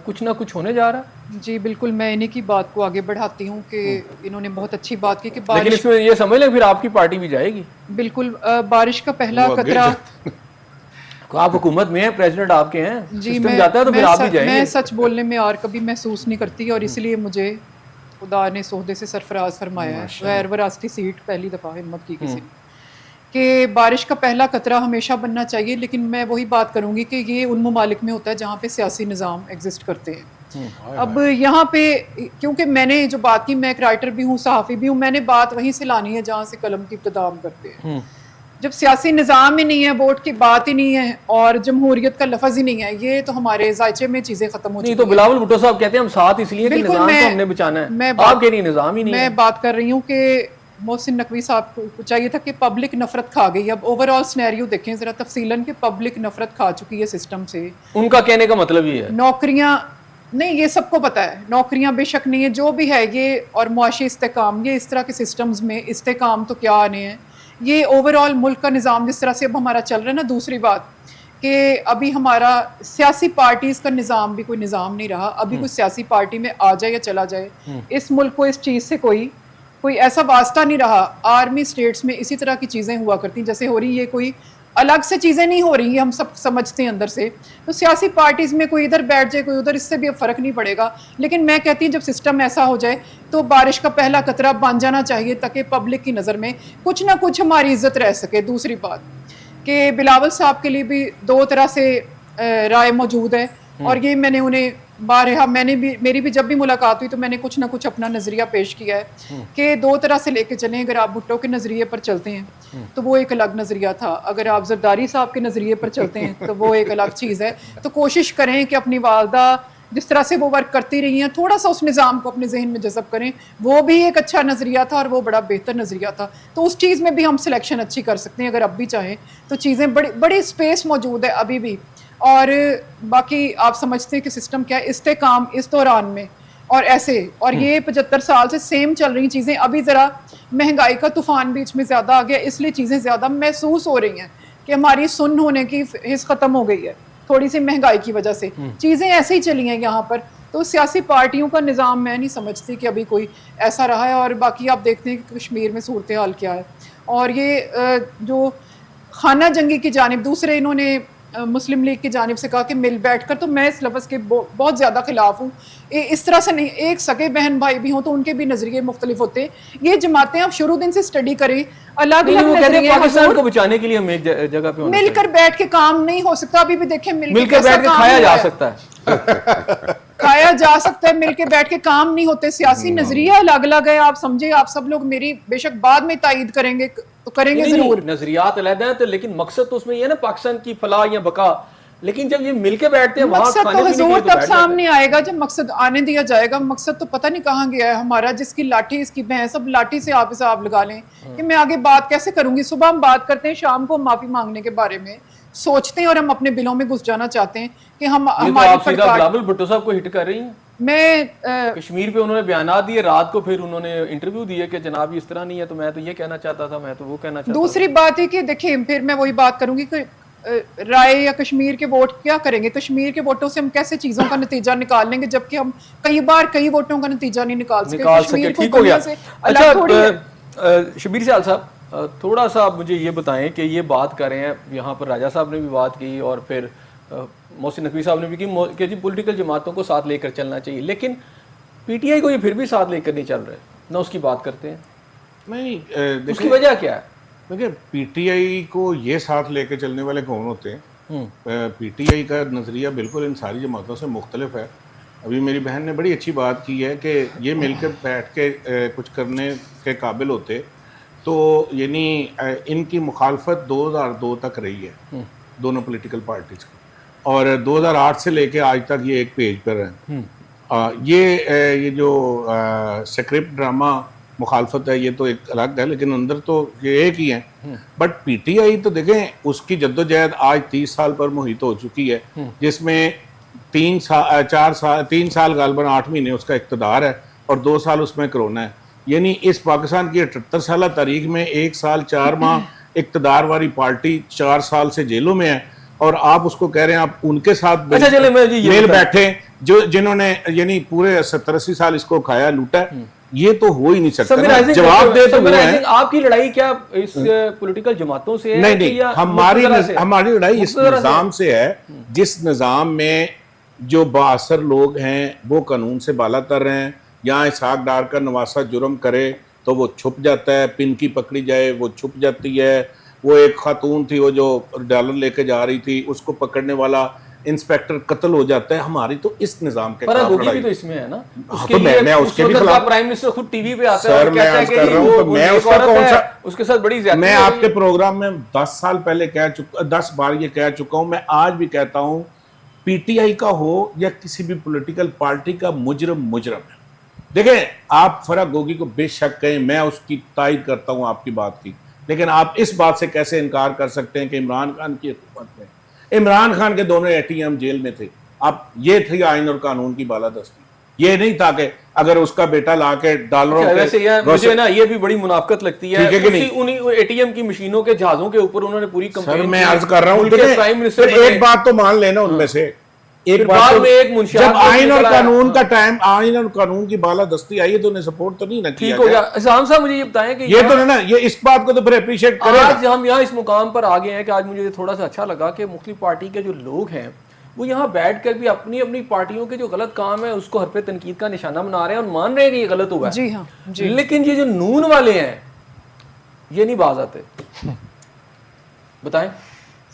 کچھ نہ کچھ ہونے جا رہا ہے؟ جی بالکل, میں انہیں کی بات کو آگے بڑھاتی ہوں کہ انہوں نے بہت اچھی بات کی کہ لیکن اس میں یہ سمجھ لیں پھر آپ کی پارٹی بھی جائے گی. بالکل, بارش کا پہلا قطرہ. آپ حکومت میں ہیں, پریزیڈنٹ آپ کے ہیں, جی سسٹم جاتا ہے تو پھر آپ بھی جائیں گے. میں سچ بولنے میں اور کبھی محسوس نہیں کرتی اور اس لیے مجھے خدا نے عہدے سے سرفراز فرمایا ہے, غیر وراثتی سیٹ پہلی دفعہ ہمت کی کسی نے, کہ بارش کا پہلا قطرہ ہمیشہ بننا چاہیے. لیکن میں وہی بات کروں گی کہ یہ ان ممالک میں ہوتا ہے جہاں پہ سیاسی نظام ایگزسٹ کرتے ہیں. اب یہاں پہ کیونکہ میں نے جو بات کی, میں ایک رائٹر بھی ہوں, صحافی بھی ہوں, میں نے بات وہیں سے لانی ہے جہاں سے قلم کی ابتدا ہم کرتے ہیں. جب سیاسی نظام ہی نہیں ہے, ووٹ کی بات ہی نہیں ہے اور جمہوریت کا لفظ ہی نہیں ہے, یہ تو ہمارے ذائچے میں چیزیں ختم ہو چکی ہیں. تو بلاول بھٹو صاحب کہتے ہیں ہم ساتھ اس لیے کہ نظام کو ہم نے بچانا ہے, آپ کے لیے نظام ہی نہیں ہے. میں بات کر رہی ہوں کہ محسن نقوی صاحب کو چاہیے تھا کہ پبلک نفرت کھا گئی. اب اوور آل سینیریو دیکھیں ذرا تفصیلاً کہ پبلک نفرت کھا چکی ہے سسٹم سے. ان کا کہنے کا مطلب یہ ہے نوکریاں نہیں, یہ سب کو پتا ہے, نوکریاں بے شک نہیں ہے, جو بھی ہے یہ, اور معاشی استحکام, یہ اس طرح کے سسٹمز میں استحکام تو کیا آنے ہیں. یہ اوور آل ملک کا نظام جس طرح سے اب ہمارا چل رہا ہے نا. دوسری بات کہ ابھی ہمارا سیاسی پارٹیز کا نظام بھی کوئی نظام نہیں رہا. ابھی کوئی سیاسی پارٹی میں آ جائے یا چلا جائے, اس ملک کو اس چیز سے کوئی ایسا واسطہ نہیں رہا. آرمی اسٹیٹس میں اسی طرح کی چیزیں ہوا کرتی جیسے ہو رہی, یہ کوئی الگ سے چیزیں نہیں ہو رہی ہیں, ہم سب سمجھتے ہیں اندر سے. تو سیاسی پارٹیز میں کوئی ادھر بیٹھ جائے کوئی ادھر, اس سے بھی اب فرق نہیں پڑے گا. لیکن میں کہتی ہوں جب سسٹم ایسا ہو جائے تو بارش کا پہلا قطرہ بن جانا چاہیے تاکہ پبلک کی نظر میں کچھ نہ کچھ ہماری عزت رہ سکے. دوسری بات کہ بلاول صاحب کے لیے بھی دو طرح سے رائے موجود ہے, اور یہ میں نے انہیں بارہا, میری بھی جب بھی ملاقات ہوئی تو میں نے کچھ نہ کچھ اپنا نظریہ پیش کیا ہے کہ دو طرح سے لے کے چلیں. اگر آپ بھٹو کے نظریے پر چلتے ہیں تو وہ ایک الگ نظریہ تھا, اگر آپ زرداری صاحب کے نظریے پر چلتے ہیں تو وہ ایک الگ چیز ہے. تو کوشش کریں کہ اپنی والدہ جس طرح سے وہ ورک کرتی رہی ہیں تھوڑا سا اس نظام کو اپنے ذہن میں جذب کریں. وہ بھی ایک اچھا نظریہ تھا اور وہ بڑا بہتر نظریہ تھا, تو اس چیز میں بھی ہم سلیکشن اچھی کر سکتے ہیں اگر اب بھی چاہیں تو. چیزیں بڑی اسپیس موجود ہے ابھی بھی. اور باقی آپ سمجھتے ہیں کہ سسٹم کیا ہے, استحکام اس دوران میں اور ایسے, اور یہ 75 سال سے سیم چل رہی چیزیں. ابھی ذرا مہنگائی کا طوفان بیچ میں زیادہ آ گیا, اس لیے چیزیں زیادہ محسوس ہو رہی ہیں کہ ہماری سن ہونے کی حص ختم ہو گئی ہے تھوڑی سی مہنگائی کی وجہ سے. چیزیں ایسے ہی چلی ہیں یہاں پر. تو سیاسی پارٹیوں کا نظام میں نہیں سمجھتی کہ ابھی کوئی ایسا رہا ہے. اور باقی آپ دیکھتے ہیں کہ کشمیر میں صورتحال کیا ہے, اور یہ جو خانہ جنگی کی جانب, دوسرے انہوں نے مسلم لیگ کی جانب سے کہا کہ مل بیٹھ کر, تو میں اس لفظ کے بہت زیادہ خلاف ہوں. اس طرح سے نہیں, ایک سگے بہن بھائی بھی ہوں تو ان کے بھی نظریے مختلف ہوتے ہیں. یہ جماعتیں آپ شروع دن سے اسٹڈی کریں, الگ الگ نظریے, پاکستان کو بچانے کے لیے ہم ایک جگہ پہ مل کر بیٹھ کے کام نہیں ہو سکتا. ابھی بھی دیکھیں مل کے بیٹھ کے کھایا جا سکتا ہے, کھایا جا سکتا ہے, مل کے بیٹھ کے کام نہیں ہوتے. سیاسی نظریہ الگ الگ ہے, آپ سمجھے. آپ سب لوگ میری بے شک بعد میں تائید کریں گے تو کریں گے ضرور. نظریات علیحدہ ہیں لیکن مقصد تو اس میں یہ ہے نا پاکستان کی فلاح یا بقا. لیکن جب یہ مل کے بیٹھتے ہیں وہاں مقصد کھانے تو پینے کے حضور لیے تو تب بیٹھ جاتے ہیں۔ سامنے آئے گا جب مقصد آنے دیا جائے گا. مقصد تو پتہ نہیں کہاں گیا ہے ہمارا. جس کی لاٹھی اس کی بھینس، اب لاٹھی سے آپ حساب لگا لیں کہ میں آگے بات کیسے کروں گی. صبح ہم بات کرتے ہیں، شام کو ہم معافی مانگنے کے بارے میں سوچتے ہیں اور ہم اپنے دلوں میں گھس جانا چاہتے ہیں کہ ہم یہ تو ہماری آپ سیدھا بلاول بھٹو صاحب کو ہٹ کر رہی ہیں. میں کشمیر پہ انہوں نے بیانات دیے، رات کو پھر انہوں نے انٹرویو دیے کہ جناب اس طرح نہیں ہے، تو میں تو یہ کہنا چاہتا تھا، میں تو وہ کہنا چاہتا تھا. دوسری بات ہے کہ دیکھیں پھر میں وہی بات کروں گی کہ رائے یا کشمیر کے ووٹ کیا کریں گے. کشمیر کے ووٹوں سے ہم کیسے چیزوں کا نتیجہ نکال لیں گے جبکہ ہم کئی ووٹوں کا نتیجہ نہیں نکال سکے. کشمیر کو ٹھیک ہو دنیا گیا. سے الگ تھوڑی ہے. اچھا شبیر سیال صاحب، تھوڑا سا مجھے یہ بتائیں کہ یہ بات کر رہے ہیں، یہاں پر راجہ صاحب نے بھی بات کی اور پھر محسن نقوی صاحب نے بھی کی کہ جی پولیٹیکل جماعتوں کو ساتھ لے کر چلنا چاہیے، لیکن پی ٹی آئی کو یہ پھر بھی ساتھ لے کر نہیں چل رہے، نہ اس کی بات کرتے ہیں. نہیں اس کی وجہ کیا ہے؟ دیکھیں پی ٹی آئی کو یہ ساتھ لے کے چلنے والے کون ہوتے ہیں؟ پی ٹی آئی کا نظریہ بالکل ان ساری جماعتوں سے مختلف ہے. ابھی میری بہن نے بڑی اچھی بات کی ہے کہ یہ مل کے بیٹھ کے کچھ کرنے کے قابل ہوتے تو یعنی ان کی مخالفت 2002 تک رہی ہے دونوں پولیٹیکل پارٹیز کی، اور 2008 سے لے کے آج تک یہ ایک پیج پر ہیں. یہ جو سکرپٹ ڈرامہ مخالفت ہے یہ تو ایک الگ ہے، لیکن اندر تو یہ ایک ہی ہیں. بٹ پی ٹی آئی تو دیکھیں اس کی جدوجہد آج 30 سال پر محیط ہو چکی ہے، جس میں 3 سال غالباً 8 مہینے اس کا اقتدار ہے اور 2 سال اس میں کرونا ہے. یعنی اس پاکستان کی 78 سالہ تاریخ میں 1 سال 4 ماہ اقتدار والی پارٹی 4 سال سے جیلوں میں ہے، اور آپ اس کو کہہ رہے ہیں آپ ان کے ساتھ میل بیٹھے جنہوں نے یعنی پورے 70-80 سال اس کو کھایا لوٹا ہے. یہ تو ہو ہی نہیں سکتا. جواب دے تو وہ ہے. آپ کی لڑائی کیا اس پولیٹیکل جماعتوں سے ہے؟ نہیں، ہماری لڑائی اس نظام سے ہے جس نظام میں جو بااثر لوگ ہیں وہ قانون سے بالا تر رہے ہیں. یہاں اسحاق ڈار کا نواسہ جرم کرے تو وہ چھپ جاتا ہے، پن کی پکڑی جائے وہ چھپ جاتی ہے. وہ ایک خاتون تھی وہ جو ڈالر لے کے جا رہی تھی، اس کو پکڑنے والا انسپیکٹر قتل ہو جاتا ہے. ہماری تو اس نظام کے خلاف لڑائی بھی تو اس میں ہے نا. میں اس کے بھی خلاف پرائم منسٹر خود ٹی وی پہ آتا ہے اور کہتا ہے کہ میں اس کا کون سا اس کے ساتھ بڑی زیادتی. میں آپ کے پروگرام میں 10 سال پہلے 10 بار یہ کہہ چکا ہوں، میں آج بھی کہتا ہوں پی ٹی آئی کا ہو یا کسی بھی پولیٹیکل پارٹی کا مجرم ہے. دیکھیں آپ فرح گوگی کو بے شک کہیں، میں اس کی تائید کرتا ہوں آپ کی بات کی، لیکن آپ اس بات سے کیسے انکار کر سکتے ہیں کہ عمران خان کی حکومت میں عمران خان کے دونوں اے ٹی ایم جیل میں تھے. اب یہ تھی آئین اور قانون کی بالادستی. یہ نہیں تھا کہ اگر اس کا بیٹا لا کے ڈالروں مجھے نا یہ بھی بڑی منافقت لگتی ہے انہی اے ٹی ایم کی مشینوں کے جہازوں کے اوپر انہوں نے پوری کمپین. میں عرض کر رہا ہوں ایک بات تو مان لینا ان میں سے، جب آئین اور قانون کا ٹائم، آئین اور قانون کی بالادستی آئی تو انہیں سپورٹ تو نہیں نہ کیا. ٹھیک ہو گیا. اسلام صاحب مجھے یہ بتائیں کہ یہ تو نا یہ اس بات کو تو پھر اپریشیٹ کریں. آج ہم یہاں اس مقام پر آ گئے ہیں کہ آج مجھے تھوڑا سا اچھا لگا کہ مختلف پارٹی کے جو لوگ ہیں وہ یہاں بیٹھ کر بھی اپنی اپنی پارٹیوں کے جو غلط کام ہے اس کو ہر پہ تنقید کا نشانہ بنا رہے ہیں اور مان رہے ہیں کہ یہ غلط ہوا ہے. جی ہاں جی. لیکن یہ جو نون والے ہیں یہ نہیں باز آتے. بتائیں.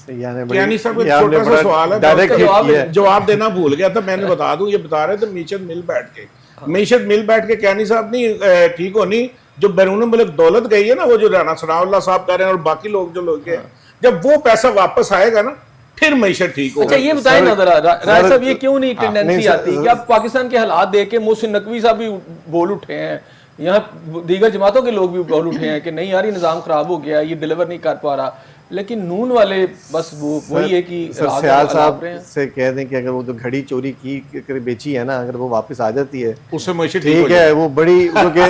یعنی سب ایک چھوٹا سا سوال ہے، جواب دینا بھول گیا تھا. میں نے بتا دوں، یہ بتا رہے تھے معیشت مل بیٹھ کے کیانی صاحب نہیں ٹھیک ہونی. جو بیرون ملک دولت گئی ہے نا، وہ جو رانا ثناء اللہ صاحب کہہ رہے ہیں اور باقی لوگ جو لوگ ہیں، جب وہ پیسہ واپس آئے گا نا پھر معیشت ٹھیک ہوگا. اچھا یہ بتائیں نا ذرا رائے صاحب، یہ کیوں نہیں ٹینڈنسی آتی کہ اب پاکستان کے حالات دیکھ کے محسن نقوی صاحب بھی بول اٹھے ہیں، یہاں دیگر جماعتوں کے لوگ بھی بول اٹھے ہیں کہ نہیں یار یہ نظام خراب ہو گیا، یہ ڈیلیور نہیں کر پا رہا، لیکن نون والے بس وہی ہے کہ سیال صاحب سے کہہ دیں کہ اگر وہ جو گھڑی چوری کی بیچی ہے نا، اگر وہ واپس آ جاتی ہے اس سے معیشت ٹھیک ہے. وہ بڑی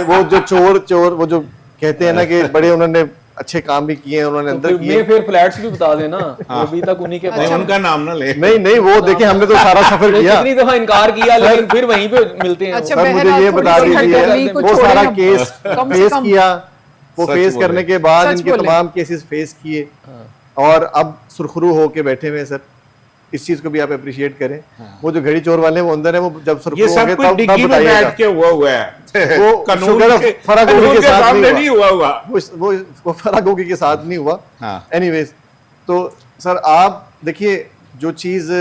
وہ جو چور وہ جو کہتے ہیں نا کہ بڑے انہوں نے اچھے کام بھی کیے ہیں، انہوں نے اندر کیے. پھر فلیٹس بھی بتا دینا ابھی تک انہی کے پاس. ان کا نام نہ لے. نہیں وہ دیکھیں ہم نے تو سارا سفر کیا، کتنی دفعہ انکار کیا لیکن پھر وہیں پہ ملتے ہیں. سر مجھے یہ بتا دیجیے وہ سارا کیس فیس کیا، وہ فیس کرنے کے بعد ان کے تمام کیسز فیس کیے اور اب سرخرو ہو کے بیٹھے ہوئے. سر اس چیز کو بھی آپ اپریشیٹ کریں. وہ جو گھڑی چور والے وہ اندر ہیں، وہ جب سرخرو ہوں گے تب بتائیے گا. کے ہوا ہے وہ فرح گوگی کے ساتھ نہیں ہوا، وہ فرح گوگی کے ساتھ نہیں ہوا. اینی ویز تو سر آپ دیکھیے جو چیز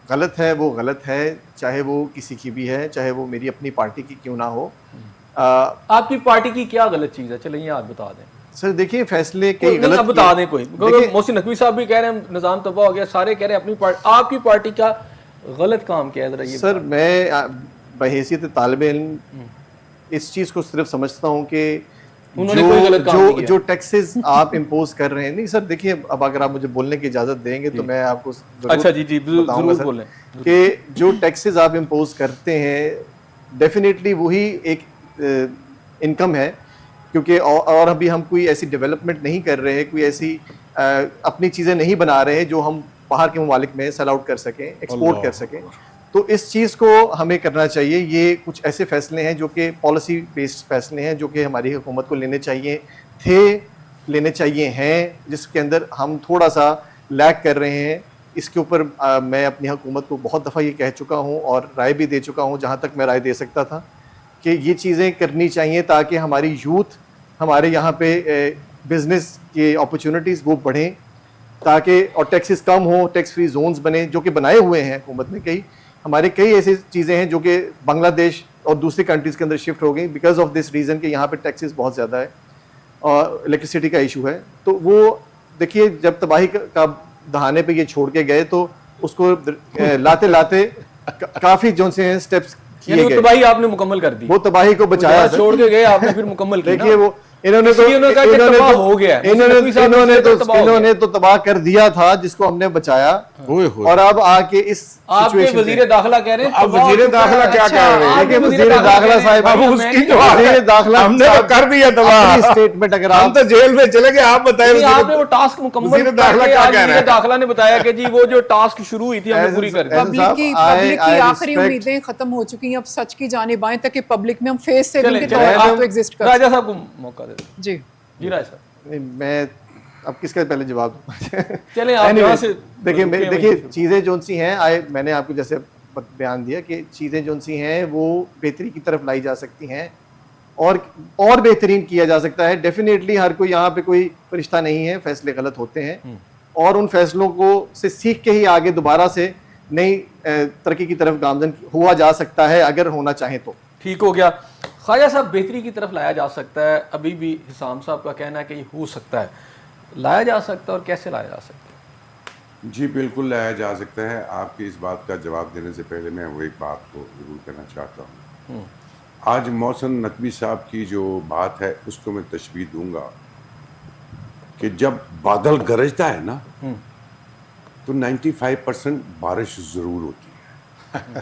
غلط ہے وہ غلط ہے، چاہے وہ کسی کی بھی ہے، چاہے وہ میری اپنی پارٹی کی کیوں نہ ہو. آپ کی پارٹی کی کیا غلط چیز ہے؟ چلیں یہ آپ بتا دیں. سر دیکھیے فیصلے کئی نہیں، غلط اب بتا دیں کوئی، دیکھیے محسن نقوی صاحب بھی کہہ رہے ہیں نظام تباہ ہو گیا، سارے کہہ رہے ہیں اپنی آپ کی پارٹی کا غلط کام کیا ہے ذرا یہ سر میں بحیثیت طالب علم اس چیز کو صرف سمجھتا ہوں کہ انہوں نے کوئی غلط کام نہیں کیا۔ جو ٹیکسز آپ امپوز کر رہے ہیں، نہیں سر دیکھیے اب اگر آپ مجھے بولنے کی اجازت دیں گے تو میں آپ کو اچھا جی بتاؤں گا ضرور سر بولیں کہ جو ٹیکسز آپ امپوز کرتے ہیں ڈیفینیٹلی وہی ایک انکم ہے، کیونکہ اور ابھی ہم کوئی ایسی ڈیولپمنٹ نہیں کر رہے ہیں، کوئی ایسی اپنی چیزیں نہیں بنا رہے ہیں جو ہم باہر کے ممالک میں سیل آؤٹ کر سکیں، ایکسپورٹ کر سکیں. تو اس چیز کو ہمیں کرنا چاہیے. یہ کچھ ایسے فیصلے ہیں جو کہ پالیسی بیسڈ فیصلے ہیں جو کہ ہماری حکومت کو لینے چاہیے لینے چاہیے ہیں، جس کے اندر ہم تھوڑا سا لیگ کر رہے ہیں. اس کے اوپر میں اپنی حکومت کو بہت دفعہ یہ کہہ چکا ہوں اور رائے بھی دے چکا ہوں جہاں تک میں رائے دے سکتا تھا کہ یہ چیزیں کرنی چاہیے تاکہ ہماری یوتھ ہمارے یہاں پہ بزنس کی اپرچونیٹیز وہ بڑھیں، تاکہ اور ٹیکسز کم ہوں، ٹیکس فری زونز بنے جو کہ بنائے ہوئے ہیں حکومت نے. ہمارے کئی ایسی چیزیں ہیں جو کہ بنگلہ دیش اور دوسری کنٹریز کے اندر شفٹ ہو گئی بیکاز آف دس ریزن کہ یہاں پہ ٹیکسز بہت زیادہ ہے اور الیکٹریسٹی کا ایشو ہے. تو وہ دیکھیے جب تباہی کا دہانے پہ یہ چھوڑ کے گئے تو اس کو لاتے لاتے کافی جو سے ہیں اسٹیپس کیے گئے. تباہی آپ نے مکمل کر دی، وہ تباہی کو بچایا چھوڑ کے گئے آپ نے پھر مکمل کیا. دیکھیے وہ انہوں نے تو تباہ کر دیا تھا جس کو ہم نے بچایا، اور اب آ کے اس آپ کے وزیر داخلہ کہہ رہے ہیں اب وزیر داخلہ کیا کہہ رہے ہیں؟ دیکھیے وزیر داخلہ صاحب وزیر داخلہ ہم نے کر دیا تباہ، اسٹیٹمنٹ اگر ہم تو جیل میں چلے گئے. آپ بتائیں آپ نے وہ ٹاسک مکمل وزیر داخلہ کیا کہہ رہا ہے؟ داخلہ نے بتایا کہ جی وہ جو ٹاسک شروع ہوئی تھی ہم نے پوری کر دی. پبلک کی آخری امیدیں ختم ہو چکی ہیں، اب سچ کی جانب آئیں تاکہ پبلک میں ہم فیس سیونگ کے طور پر تو ایگزسٹ کر. راجہ صاحب کو موقع دے دیں. جی جی راجہ صاحب میں اب کس کا پہلے جواب دوں؟ چلیں آپ یہاں سے دیکھیے چیزیں جو سی ہیں میں نے آپ کو جیسے بیان دیا کہ چیزیں جو سی ہیں وہ بہتری کی طرف لائی جا سکتی ہیں اور بہترین کیا جا سکتا ہے. ڈیفینیٹلی ہر کوئی یہاں پہ کوئی فرشتہ نہیں ہے، فیصلے غلط ہوتے ہیں اور ان فیصلوں کو سے سیکھ کے ہی آگے دوبارہ سے نئی ترقی کی طرف گامزن ہوا جا سکتا ہے اگر ہونا چاہیں تو. ٹھیک ہو گیا. خواجہ صاحب بہتری کی طرف لایا جا سکتا ہے، ابھی بھی حسام صاحب کا کہنا ہے کہ یہ ہو سکتا ہے، لایا جا سکتا ہے اور کیسے لایا جا سکتا ہے؟ جی بالکل لایا جا سکتا ہے. آپ کی اس بات کا جواب دینے سے پہلے میں وہ ایک بات کو ضرور کرنا چاہتا ہوں. آج محسن نقوی صاحب کی جو بات ہے اس کو میں تشبیہ دوں گا کہ جب بادل گرجتا ہے نا تو 95% بارش ضرور ہوتی ہے.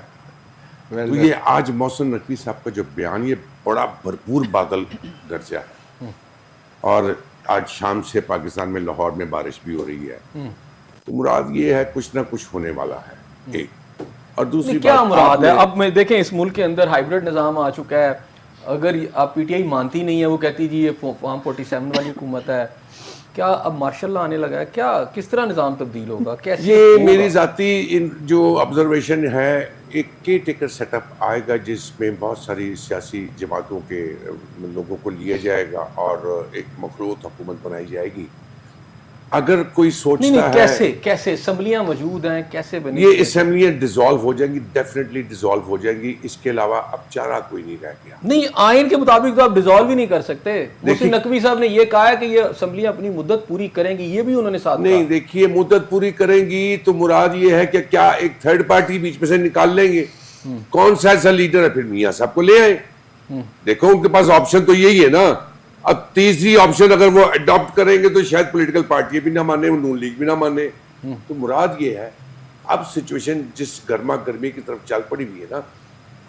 تو یہ آج محسن نقوی صاحب کا جو بیان یہ بڑا بھرپور بادل گرجا ہے اور آج شام سے پاکستان میں لاہور میں بارش بھی ہو رہی ہے. تو مراد یہ ہے کچھ نہ کچھ ہونے والا ہے ایک. اور دوسری کیا مراد ہے؟ اب میں دیکھیں اس ملک کے اندر ہائیبرڈ نظام آ چکا ہے. اگر آپ پی ٹی آئی مانتی نہیں ہے، وہ کہتی جی یہ فارم 47 والی حکومت ہے، کیا اب مارشل لا آنے لگا ہے؟ کیا کس طرح نظام تبدیل ہوگا؟ کیسے؟ یہ میری ذاتی جو آبزرویشن ہے، ایک کیئر ٹیکر سیٹ اپ آئے گا جس میں بہت ساری سیاسی جماعتوں کے لوگوں کو لیا جائے گا اور ایک مخلوط حکومت بنائی جائے گی. اگر کوئی سوچتا ہے کیسے اسمبلیاں موجود ہیں، کیسے بنے یہ اسمبلیاں ڈیزالو ہو جائیں گی، ڈیفینیٹلی ڈیزالو ہو جائیں گی. اس کے علاوہ اب چارہ کوئی نہیں رہ گیا. نہیں، آئین کے مطابق تو آپ ڈیزالو بھی نہیں کر سکتے. محسن نقوی صاحب نے یہ کہا ہے کہ یہ اسمبلیاں اپنی مدت پوری کریں گی، یہ بھی انہوں نے ساتھ نہیں. دیکھیے مدت پوری کریں گی تو مراد یہ ہے کہ کیا ایک تھرڈ پارٹی بیچ میں سے نکال لیں گے؟ کون سا ایسا لیڈر ہے؟ پھر میاں صاحب کو لے آئے. دیکھو ان کے پاس آپشن تو یہی ہے نا. اب تیسری آپشن اگر وہ اڈاپٹ کریں گے تو شاید پولیٹیکل پارٹی بھی نہ مانے، نون لیگ بھی نہ مانے. تو مراد یہ ہے اب سچویشن جس گرما گرمی کی طرف چل پڑی ہوئی ہے نا،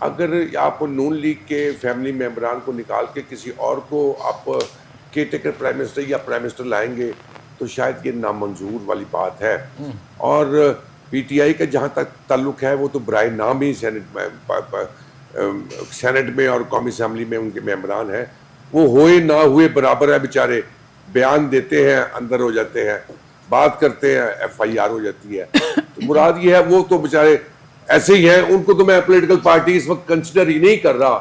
اگر آپ نون لیگ کے فیملی ممبران کو نکال کے کسی اور کو آپ کیئر ٹیکر پرائم منسٹر یا پرائم منسٹر لائیں گے تو شاید یہ نامنظور والی بات ہے. اور پی ٹی آئی کا جہاں تک تعلق ہے وہ تو برائے نام ہی سینٹ میں اور قومی اسمبلی میں ان کے ممبران ہیں. وہ ہوئے نہ ہوئے برابر ہے بیچارے. بیان دیتے ہیں، اندر ہو جاتے ہیں، بات کرتے ہیں، ایف آئی آر ہو جاتی ہے. تو مراد یہ ہے وہ تو بیچارے ایسے ہی ہیں. ان کو تو میں پولیٹیکل پارٹی اس وقت کنسیڈر ہی نہیں کر رہا،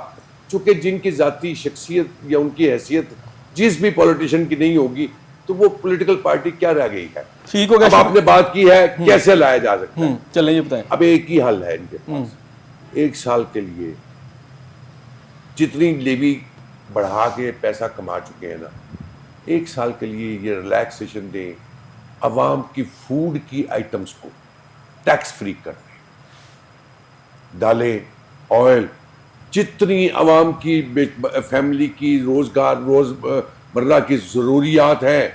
چونکہ جن کی ذاتی شخصیت یا ان کی حیثیت جس بھی پولیٹیشین کی نہیں ہوگی تو وہ پولیٹیکل پارٹی کیا رہ گئی ہے. ٹھیک ہو گیا. اب آپ نے بات کی ہے کیسے لایا جا سکتا ہے. چلیں یہ بتائیں. اب ایک ہی حل ہے ان کے پاس. 1 سال کے لیے جتنی لیوی بڑھا کے پیسہ کما چکے ہیں نا، 1 سال کے لیے یہ ریلیکسیشن دیں, عوام کی فوڈ کی آئٹمس کو ٹیکس فری کر دیں, دالیں, آئل, جتنی عوام کی فیملی کی روزگار روز مرہ کی ضروریات ہیں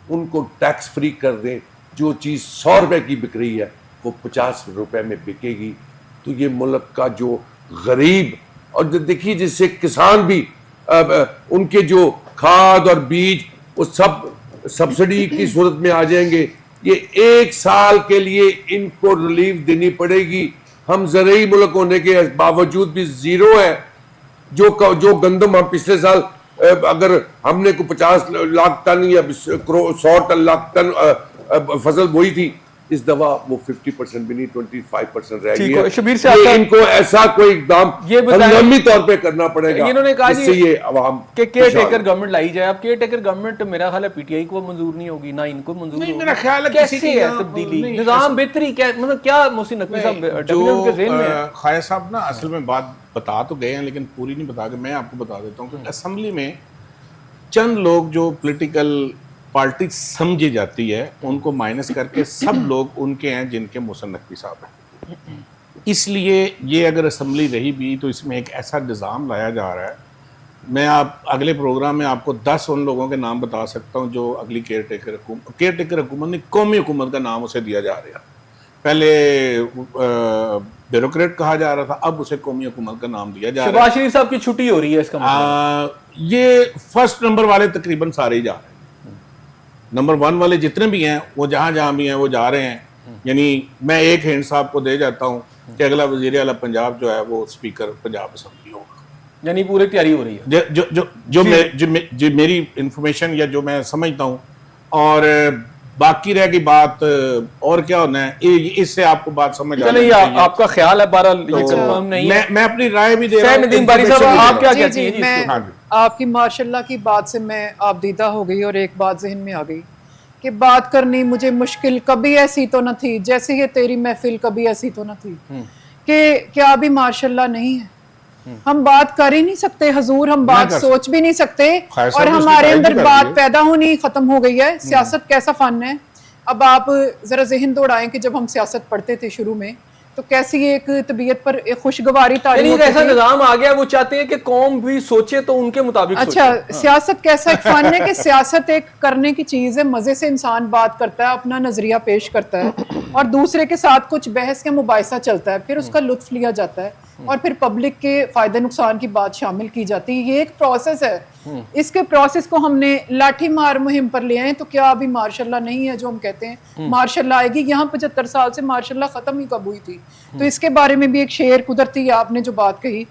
ان کو ٹیکس فری کر دیں. جو چیز 100 روپے کی بک رہی ہے وہ 50 روپے میں بکے گی. تو یہ ملک کا جو غریب, اور دیکھیے جس سے کسان بھی ان کے جو کھاد اور بیج وہ سب سبسڈی کی صورت میں آ جائیں گے. یہ 1 سال کے لیے ان کو ریلیف دینی پڑے گی. ہم زرعی ملک ہونے کے باوجود بھی زیرو ہے. جو گندم ہم پچھلے سال اگر ہم نے کو 50 لاکھ ٹن یا 100 لاکھ ٹن فصل بوئی تھی, اس دفعہ وہ 50% بھی نہیں 25% رہ گئی ہے. شبیر سے ان کو ایسا کوئی اقدام ہنگامی طور پہ کرنا پڑے گا انہوں نے کہا جس سے یہ عوام کہ کیئر ٹیکر گورنمنٹ لائی جائے. اب کیئر ٹیکر گورنمنٹ میرا خیال ہے پی ٹی آئی کو منظور نہیں ہوگی, نہ ان کو منظور ہوگی. میرا خیال ہے کیسے ہے تبدیلی, نظام بہتری, مطلب کیا محسن نقوی صاحب جو کے ذہن میں ہے؟ خواجہ صاحب نا اصل میں بات بتا تو گئے ہیں لیکن پوری نہیں بتا کے میں آپ کو بتا دیتا ہوں کہ اسمبلی میں چند لوگ جو پولیٹیکل پارٹی سمجھی جاتی ہے ان کو مائنس کر کے سب لوگ ان کے ہیں جن کے محسن نقوی صاحب ہیں. اس لیے یہ اگر اسمبلی رہی بھی تو اس میں ایک ایسا نظام لایا جا رہا ہے. میں اگلے پروگرام میں آپ کو 10 ان لوگوں کے نام بتا سکتا ہوں جو اگلی کیئر ٹیکر حکومت نہیں, قومی حکومت کا نام اسے دیا جا رہا. پہلے بیوروکریٹ کہا جا رہا تھا, اب اسے قومی حکومت کا نام دیا جا رہا ہے. شہباز شریف صاحب کی چھٹی ہو رہی ہے اس کا مطلب یہ فرسٹ نمبر والے تقریباً سارے ہی جا رہے ہیں. نمبر 1 والے جتنے بھی ہیں وہ جہاں بھی ہیں وہ جا رہے ہیں. یعنی میں ایک ہینڈ صاحب کو دے جاتا ہوں کہ اگلا وزیر اعلیٰ پنجاب جو ہے وہ اسپیکر پنجاب اسمبلی ہوگا. یعنی پوری تیاری ہو رہی ہے جو میری انفارمیشن یا جو میں سمجھتا ہوں. اور باقی رہ گئی بات اور کیا ہونا ہے اس سے آپ کو بات سمجھ آ جائے. آپ کا خیال ہے بہرحال میں اپنی رائے بھی دے رہا ہوں. ندیم باری صاحب آپ کیا کہتی ہیں؟ میں آپ کی ماشاءاللہ کی بات سے میں آپ دیدہ ہو گئی اور ایک بات ذہن میں آ گئی کہ بات کرنی مجھے مشکل کبھی ایسی تو نہ تھی جیسے یہ تیری محفل کبھی ایسی تو نہ تھی کہ کیا ابھی ماشاءاللہ نہیں ہے. ہم بات کر ہی نہیں سکتے حضور, ہم بات سوچ بھی نہیں سکتے اور ہمارے اندر بات پیدا ہونی ختم ہو گئی ہے. سیاست کیسا فن ہے. اب آپ ذرا ذہن دوڑائیں کہ جب ہم سیاست پڑھتے تھے شروع میں تو کیسی ایک طبیعت پر ایک خوشگواری تعلیم ایک ایسا نظام آ گیا, وہ چاہتے ہیں کہ قوم بھی سوچے تو ان کے مطابق سوچے. اچھا, سیاست کیسا ایک فن ہے کہ سیاست ایک کرنے کی چیز ہے, مزے سے انسان بات کرتا ہے, اپنا نظریہ پیش کرتا ہے اور دوسرے کے ساتھ کچھ بحث کا مباحثہ چلتا ہے, پھر اس کا لطف لیا جاتا ہے اور پھر پبلک کے فائدہ نقصان کی بات شامل کی جاتی ہے. یہ ایک پروسیس ہے. اس کے پروسیس کو ہم نے لاٹھی مار مہم پر لے آئے تو کیا ابھی ماشاء اللہ نہیں ہے جو ہم کہتے ہیں ماشاء اللہ آئے گی. یہاں 75 سال سے ماشاء اللہ ختم ہی کب ہوئی تھی. تو اس کے بارے میں بھی ایک شعر قدرتی آپ نے جو بات کہی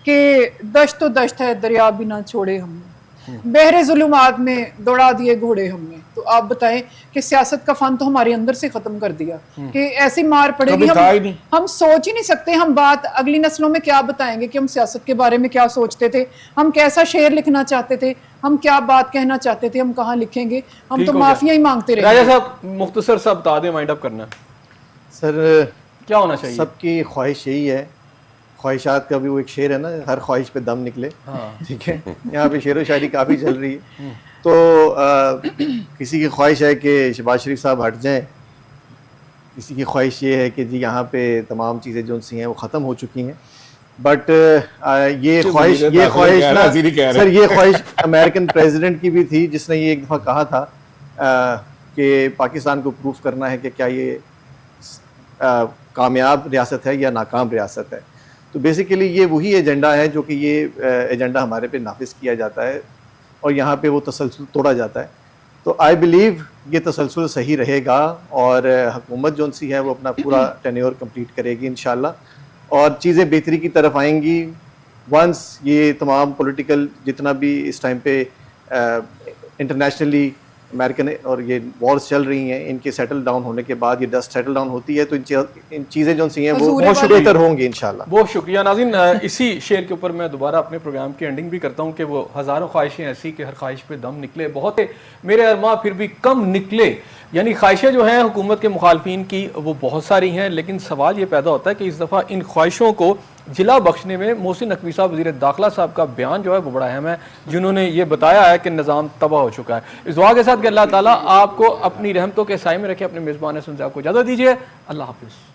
کہ دشت تو دشت ہے دریا بھی نہ چھوڑے ہم نے, بحر ظلمات میں دوڑا دیے گھوڑے ہم نے. تو آپ بتائیں کہ سیاست کا فن تو ہمارے اندر سے ختم کر دیا کہ ایسی مار پڑے گی. ہم سوچ ہی نہیں سکتے. ہم بات اگلی نسلوں میں کیا بتائیں گے کہ ہم سیاست کے بارے میں کیا سوچتے تھے, ہم کیسا شعر لکھنا چاہتے تھے, ہم کیا بات کہنا چاہتے تھے, ہم کہاں لکھیں گے. ہم تو معافیاں ہی مانگتے رہے. راجہ صاحب مختصر سا بتا دیں, وائنڈ اپ کرنا سر. کیا ہونا چاہیے؟ سب کی خواہش یہی ہے, خواہشات کا بھی وہ ایک شعر ہے نا, ہر خواہش پہ دم نکلے. ٹھیک ہے, یہاں پہ شعر و شاعری کافی چل رہی ہے. تو کسی کی خواہش ہے کہ شہباز شریف صاحب ہٹ جائیں, کسی کی خواہش یہ ہے کہ جی یہاں پہ تمام چیزیں جو سی ہیں وہ ختم ہو چکی ہیں. بٹ یہ خواہش نا سر, یہ خواہش امریکن پریزیڈنٹ کی بھی تھی جس نے یہ ایک دفعہ کہا تھا کہ پاکستان کو پروف کرنا ہے کہ کیا یہ کامیاب ریاست ہے یا ناکام ریاست ہے. تو بیسیکلی یہ وہی ایجنڈا ہے جو کہ یہ ایجنڈا ہمارے پہ نافذ کیا جاتا ہے اور یہاں پہ وہ تسلسل توڑا جاتا ہے. تو آئی بلیو یہ تسلسل صحیح رہے گا اور حکومت جو سی ہے وہ اپنا پورا ٹینیور کمپلیٹ کرے گی انشاءاللہ, اور چیزیں بہتری کی طرف آئیں گی ونس یہ تمام پولیٹیکل جتنا بھی اس ٹائم پہ انٹرنیشنلی امریکن اور یہ وارز چل رہی ہیں ان کے سیٹل ڈاؤن ہونے کے بعد, یہ ڈسٹ سیٹل ڈاؤن ہوتی ہے تو ان چیزیں جو سی ہیں وہ بہتر ہوں گی انشاءاللہ. بہت شکریہ. ناظرین, اسی شعر کے اوپر میں دوبارہ اپنے پروگرام کی اینڈنگ بھی کرتا ہوں کہ وہ ہزاروں خواہشیں ایسی کہ ہر خواہش پہ دم نکلے, بہت میرے ارماں پھر بھی کم نکلے. یعنی خواہشیں جو ہیں حکومت کے مخالفین کی وہ بہت ساری ہیں, لیکن سوال یہ پیدا ہوتا ہے کہ اس دفعہ ان خواہشوں کو جلا بخشنے میں محسن نقوی صاحب وزیر داخلہ صاحب کا بیان جو ہے وہ بڑا اہم ہے، جنہوں نے یہ بتایا ہے کہ نظام تباہ ہو چکا ہے۔ اس دعا کے ساتھ کہ اللہ تعالیٰ آپ کو اپنی رحمتوں کے سائے میں رکھے، اپنے میزبان احسن ضیاء کو اجازت دیجیے، اللہ حافظ۔